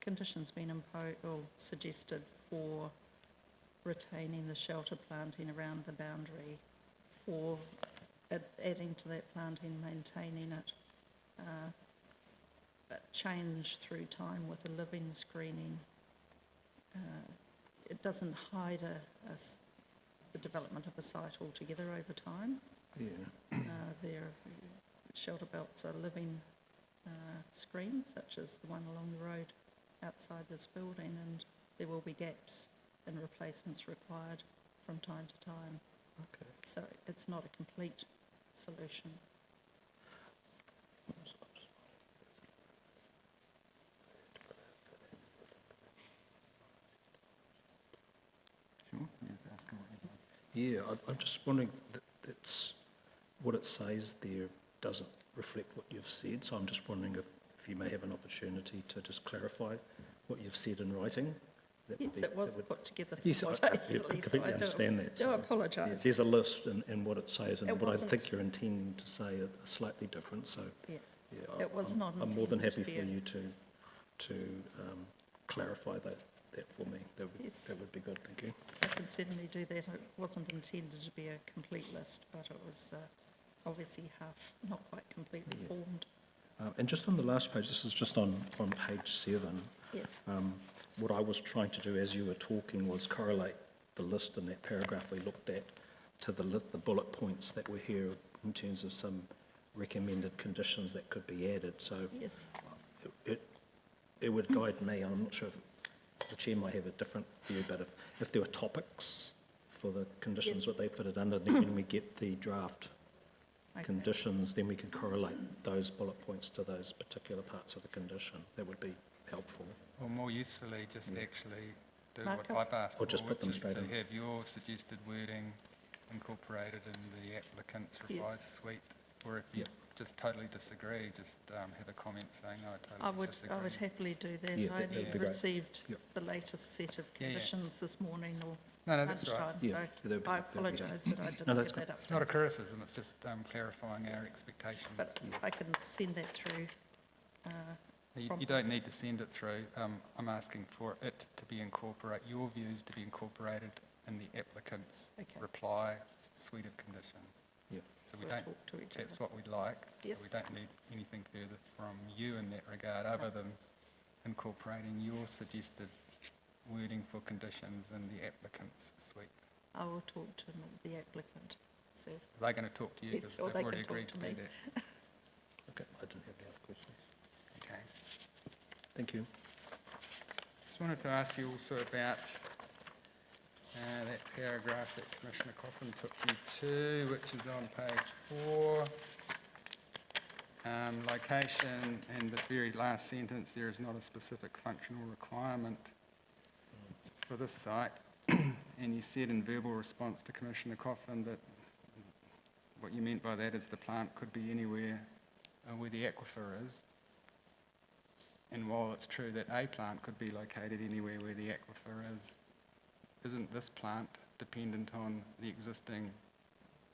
conditions been imposed or suggested for retaining the shelter planting around the boundary, for adding to that planting, maintaining it, change through time with a living screening. It doesn't hide the development of a site altogether over time. Yeah. Their shelter belts are living screens, such as the one along the road outside this building, and there will be gaps and replacements required from time to time. Okay. So it's not a complete solution. Sure, yes, asking what you Yeah, I'm just wondering, that's, what it says there doesn't reflect what you've said, so I'm just wondering if you may have an opportunity to just clarify what you've said in writing. Yes, it was put together Yes, I simultaneously, so completely I understand that. do So apologise. there's a list and what it says, and It what I wasn't- think you're intending to say are slightly different, so Yeah. yeah, It was not I'm more than intended happy to for be you to clarify that for me. Yes. That would be good, thank you. I could certainly do that. It wasn't intended to be a complete list, but it was obviously not quite completely Yeah. formed. And just on the last page, this is just on page 7. Yes. What I was trying to do as you were talking was correlate the list in that paragraph we looked at to the bullet points that were here in terms of some recommended conditions that could be added. So Yes. it would guide me. I'm not sure if the chair might have a different view, but if there were topics for the conditions Yes. that they fitted under, then when we get the draft Okay. conditions, then we can correlate those bullet points to those particular parts of the condition. That would be helpful. Or more usefully, just actually do Mark what I've asked Or for, just put which them is straight to in. have your suggested wording incorporated in the applicant's revised suite. Or if you Yep. just totally disagree, just have a comment saying, no, I I totally would disagree. happily do that. Yeah, I that'd only be great. received Yep. the latest set of Yeah, yeah. conditions this morning or No, that's right. lunchtime, Yeah, so that'd be- I that'd be- apologise that I didn't No, that's get good. that up. It's not a criticism, it's just clarifying our expectations. But I can send that through. You don't need to send it through. I'm asking for it to be your views to be incorporated in the applicant's Okay. reply suite of conditions. Yeah. So we We'll don't, talk to each that's other. what we'd like. So Yes. we don't need anything further from you in that regard, other than incorporating your suggested wording for conditions in the applicant's suite. I will talk to the applicant. So Are they going to talk to you Yes, because or they've they already can talk agreed to to do me. that? Okay, I didn't have any other questions. Okay. Thank you. Just wanted to ask you also about that paragraph that Commissioner Coffin took you to, which is on page 4. Location, and the very last sentence, there is not a specific functional requirement for this site. And you said in verbal response to Commissioner Coffin that what you meant by that is the plant could be anywhere where the aquifer is. And while it's true that a plant could be located anywhere where the aquifer is, isn't this plant dependent on the existing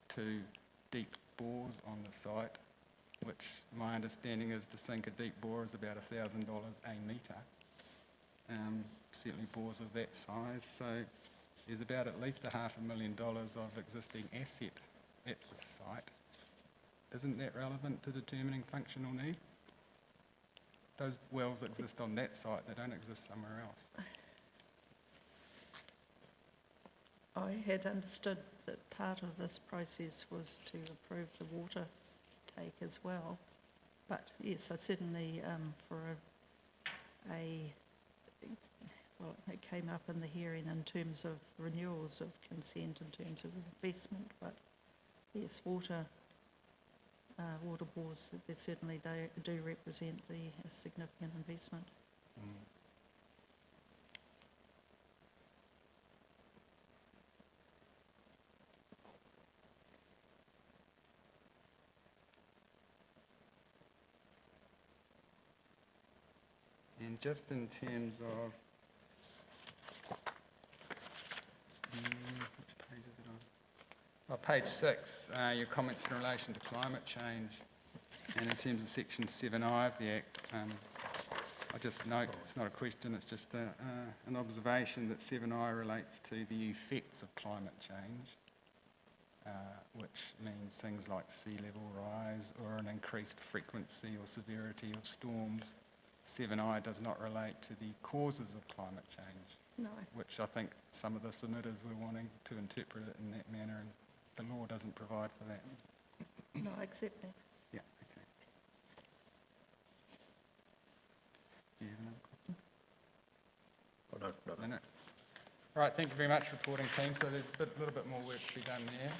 2 deep bores on the site, which my understanding is to sink a deep bore is about $1,000 a metre, certainly bores of that size. So there's about at least $500,000 of existing asset at the site. Isn't that relevant to determining functional need? Those wells exist on that site, they don't exist somewhere else. I had understood that part of this process was to approve the water take as well. But yes, I certainly, well, it came up in the hearing in terms of renewals of consent, in terms of investment, but yes, water bores, they certainly do represent the significant investment. And just in terms of, which page is it on? Oh, page 6, your comments in relation to climate change. And in terms of section 7I of the Act, I just note, it's not a question, it's just an observation that 7I relates to the effects of climate change, which means things like sea level rise or an increased frequency or severity of storms. 7I does not relate to the causes of climate change, No, which I think some of the submitters were wanting to interpret it in that manner, and the law doesn't provide for that. no, I accept that. Yeah, okay. Do you have another question? Oh, no. No. All right, thank you very much, reporting team. So there's a little bit more work to be done there,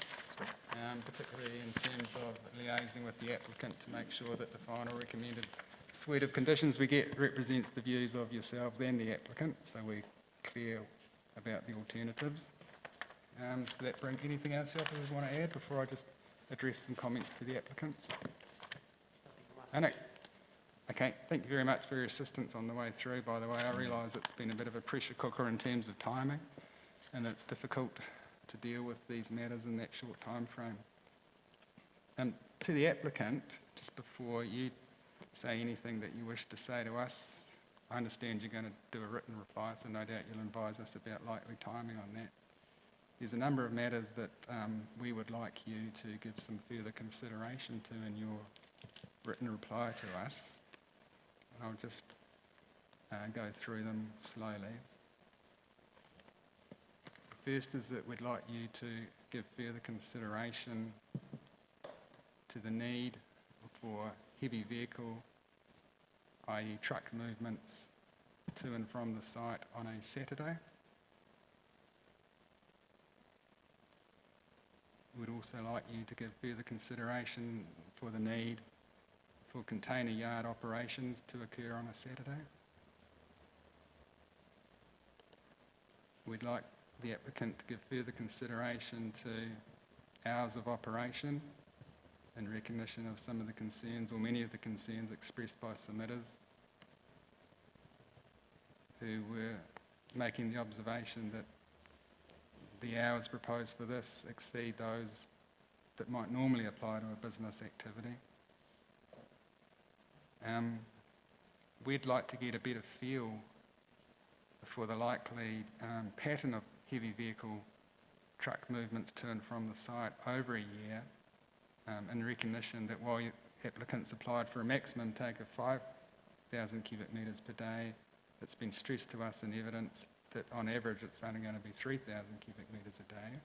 particularly in terms of liaising with the applicant to make sure that the final recommended suite of conditions we get represents the views of yourselves and the applicant, so we're clear about the alternatives. Does that bring anything else up you want to add before I just address some comments to the applicant? No. Okay, thank you very much for your assistance on the way through, by the way. I realise it's been a bit of a pressure cooker in terms of timing, and it's difficult to deal with these matters in that short time frame. To the applicant, just before you say anything that you wish to say to us, I understand you're going to do a written reply, so no doubt you'll advise us about likely timing on that. There's a number of matters that we would like you to give some further consideration to in your written reply to us. And I'll just go through them slowly. First is that we'd like you to give further consideration to the need for heavy vehicle, i.e. truck movements to and from the site on a Saturday. We'd also like you to give further consideration for the need for container yard operations to occur on a Saturday. We'd like the applicant to give further consideration to hours of operation in recognition of some of the concerns, or many of the concerns expressed by submitters who were making the observation that the hours proposed for this exceed those that might normally apply to a business activity. We'd like to get a better feel for the likely pattern of heavy vehicle truck movements to and from the site over a year, in recognition that while applicants applied for a maximum take of 5,000 cubic metres per day, it's been stressed to us in evidence that on average it's only going to be 3,000 cubic metres a day.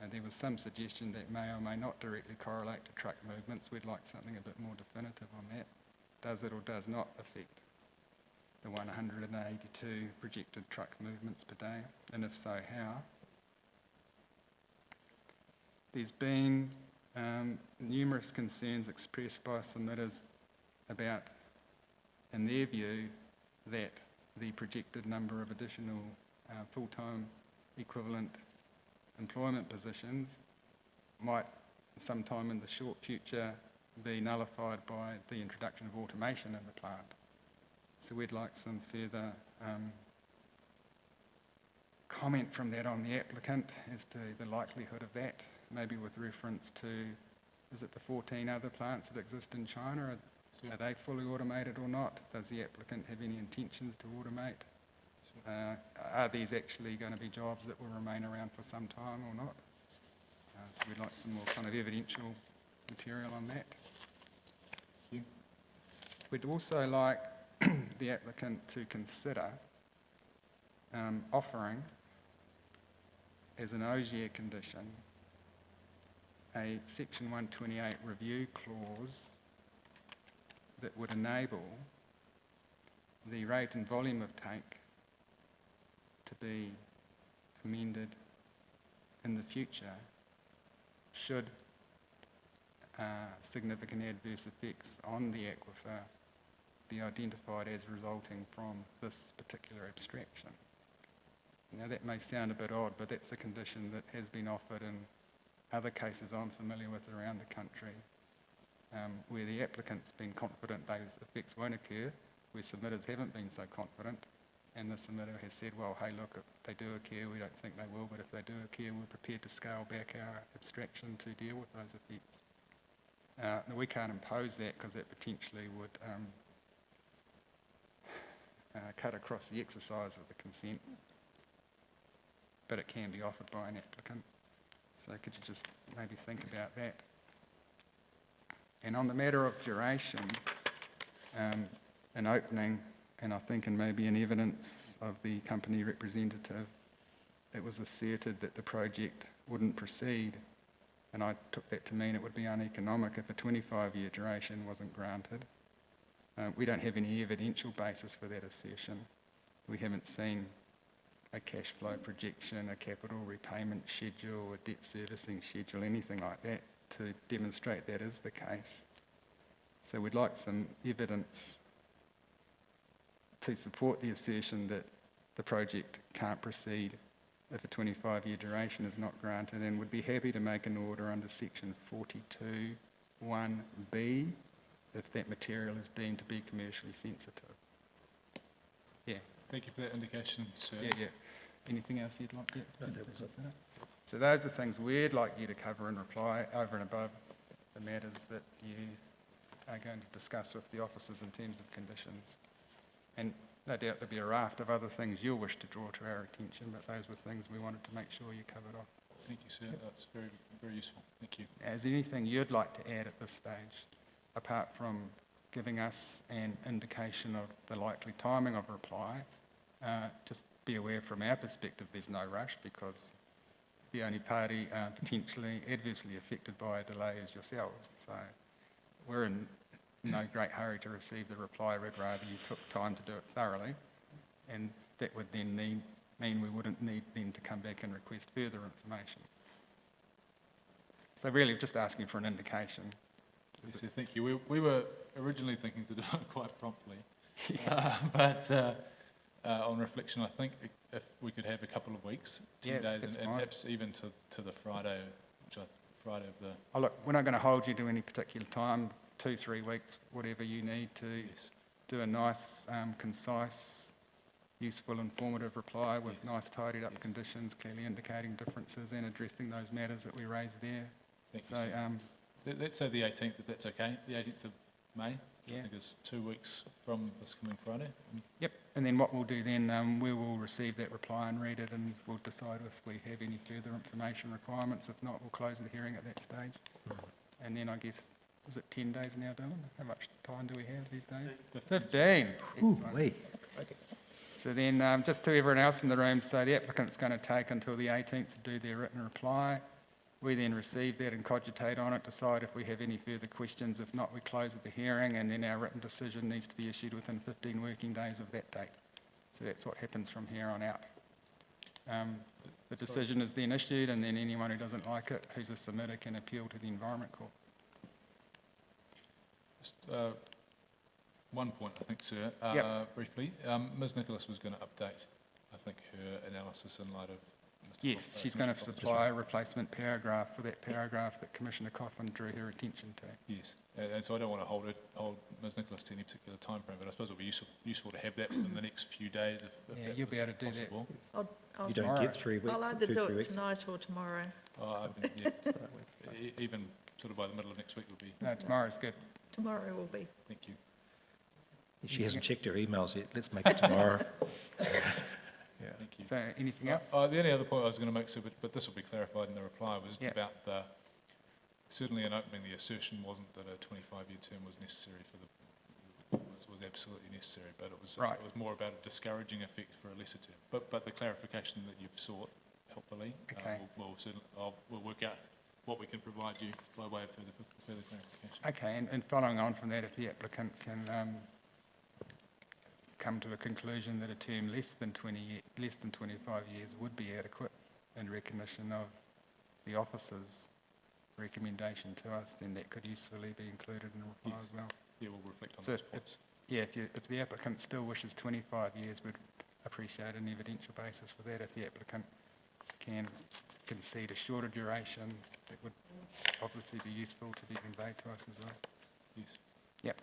And there was some suggestion that may or may not directly correlate to truck movements. We'd like something a bit more definitive on that. Does it or does not affect the 182 projected truck movements per day? And if so, how? There's been numerous concerns expressed by submitters about, in their view, that the projected number of additional full-time equivalent employment positions might sometime in the short future be nullified by the introduction of automation in the plant. So we'd like some further comment from that on the applicant as to the likelihood of that, maybe with reference to, is it the 14 other plants that exist in China? Are they fully automated or not? Does the applicant have any intentions to automate? Are these actually going to be jobs that will remain around for some time or not? So we'd like some more kind of evidential material on that. We'd also like the applicant to consider offering, as an OSIA condition, a Section 128 review clause that would enable the rate and volume of take to be amended in the future should significant adverse effects on the aquifer be identified as resulting from this particular abstraction. Now that may sound a bit odd, but that's a condition that has been offered in other cases I'm familiar with around the country, where the applicant's been confident those effects won't occur, where submitters haven't been so confident, and the submitter has said, well, hey, look, if they do occur, we don't think they will, but if they do occur, we're prepared to scale back our abstraction to deal with those effects. Now, we can't impose that because that potentially would cut across the exercise of the consent, but it can be offered by an applicant. So could you just maybe think about that? And on the matter of duration, an opening, and I think in maybe an evidence of the company representative, it was asserted that the project wouldn't proceed, and I took that to mean it would be uneconomic if a 25-year duration wasn't granted. We don't have any evidential basis for that assertion. We haven't seen a cash flow projection, a capital repayment schedule, a debt servicing schedule, anything like that to demonstrate that is the case. So we'd like some evidence to support the assertion that the project can't proceed if a 25-year duration is not granted, and would be happy to make an order under section 42(1)(b) if that material is deemed to be commercially sensitive. Yeah. Thank you for that indication, sir. Yeah. Anything else you'd like? No, that was it. So those are things we'd like you to cover and reply over and above the matters that you are going to discuss with the officers in terms of conditions. And no doubt there'll be a raft of other things you'll wish to draw to our attention, but those were things we wanted to make sure you covered off. Thank you, sir. That's very, very useful. Thank you. Is there anything you'd like to add at this stage, apart from giving us an indication of the likely timing of reply? Just be aware from our perspective there's no rush, because the only party potentially adversely affected by a delay is yourselves. So we're in no great hurry to receive the reply. We'd rather you took time to do it thoroughly, and that would then mean we wouldn't need then to come back and request further information. So really just asking for an indication. Yes, sir, thank you. We were originally thinking to do it quite promptly, but on reflection, I think if we could have a couple of weeks, 10 days, and perhaps even to the Friday, Friday of the... Oh, look, we're not going to hold you to any particular time, 2-3 weeks, whatever you need to do a nice, concise, useful, informative reply with nice tidied up conditions, clearly indicating differences and addressing those matters that we raised there. Thank you, sir. Let's say the 18th, if that's okay, the 18th of May. Yeah. I think it's 2 weeks from this coming Friday. Yep, and then what we'll do then, we will receive that reply and read it, and we'll decide if we have any further information requirements. If not, we'll close the hearing at that stage. And then I guess, is it 10 days now, Dylan? How much time do we have these days? 15. Excellent. So then, just to everyone else in the room, so the applicant's going to take until the 18th to do their written reply. We then receive that and cogitate on it, decide if we have any further questions. If not, we close at the hearing, and then our written decision needs to be issued within 15 working days of that date. So that's what happens from here on out. The decision is then issued, and then anyone who doesn't like it, who's a submitter, can appeal to the Environment Court. Just, one point, I think, sir, briefly. Ms. Nicholas was going to update, I think, her analysis in light of Yes, she's going to supply a replacement paragraph for that paragraph that Commissioner Coffin drew her attention to. Yes, and so I don't want to hold Ms Nicholas to any particular timeframe, but I suppose it'll be useful to have that within the next few days if Yeah, that you'll be was able to do that. possible. I'll You don't Tomorrow. get 3 weeks, I'll either 2, do 3 it weeks. tonight or tomorrow. Even sort of by the middle of next week would be, No, tomorrow's good. Tomorrow will be. thank you. She hasn't checked her emails yet. Let's make it tomorrow. Thank you. So anything else? The only other point I was going to make, Sue, but this will be clarified in the reply, was just Yeah. about certainly in opening, the assertion wasn't that a 25-year term was necessary was absolutely necessary, but it was Right. it was more about a discouraging effect for a lesser term. But the clarification that you've sought, helpfully, Okay. we'll work out what we can provide you by way of further clarification. Okay, and following on from that, if the applicant can come to a conclusion that a term less than 25 years would be adequate in recognition of the officer's recommendation to us, then that could usefully be included in the reply Yes. as well. Yeah, we'll reflect on So those if- points. Yeah, if the applicant still wishes 25 years, we'd appreciate an evidential basis for that. If the applicant can concede a shorter duration, that would obviously be useful to be conveyed to us as well. Yes. Yep.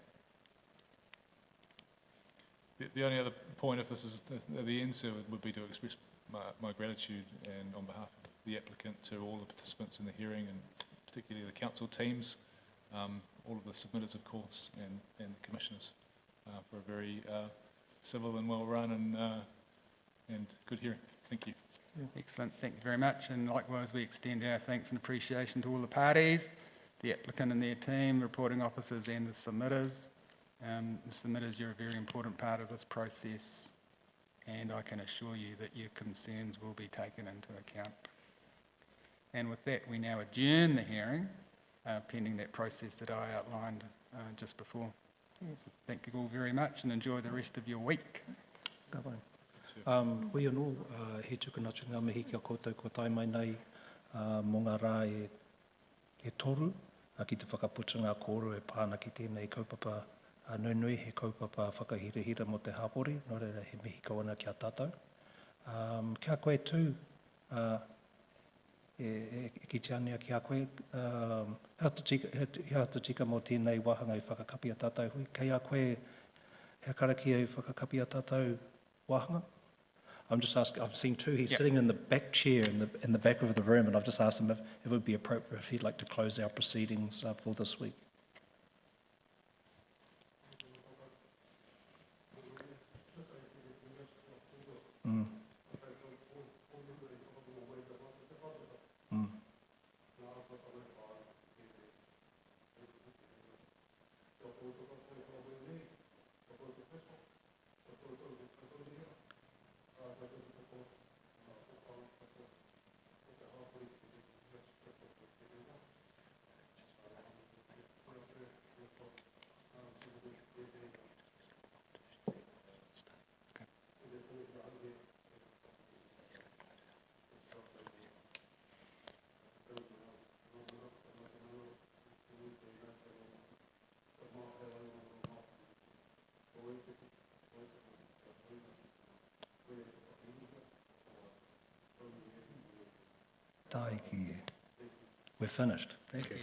The only other point, if this is the end, sir, would be to express my gratitude and on behalf of the applicant to all the participants in the hearing and particularly the council teams, all of the submitters, of course, and the commissioners for a very civil and well-run and good hearing. Thank you. Excellent, thank you very much. And likewise, we extend our thanks and appreciation to all the parties, the applicant and their team, reporting officers and the submitters. The submitters, you're a very important part of this process, and I can assure you that your concerns will be taken into account. And with that, we now adjourn the hearing, pending that process that I outlined just before. So thank you all very much and enjoy the rest of your week. Ka pai. Hoi anō, he tukunatu ngā mihi kia koutou kua tai mai nei mō ngā rā e toru, ki te whakaputa ngā kōru e pāna ki tēnei kaupapa nui he kaupapa whakahirahira mo te hapori, nō reira he mihi kawana kia tātou. Kia koe tū, ki te anea kia koe, he ata tika mō tēnei wahanga i whakakapia tātou hui. Kei a koe, he karaki e whakakapia tātou wahanga? I'm just asking, I've seen two, he's Yep. sitting in the back chair in the back of the room, and I've just asked him if it would be appropriate if he'd like to close our proceedings for this week. Mm. Mm. We're finished. Thank you.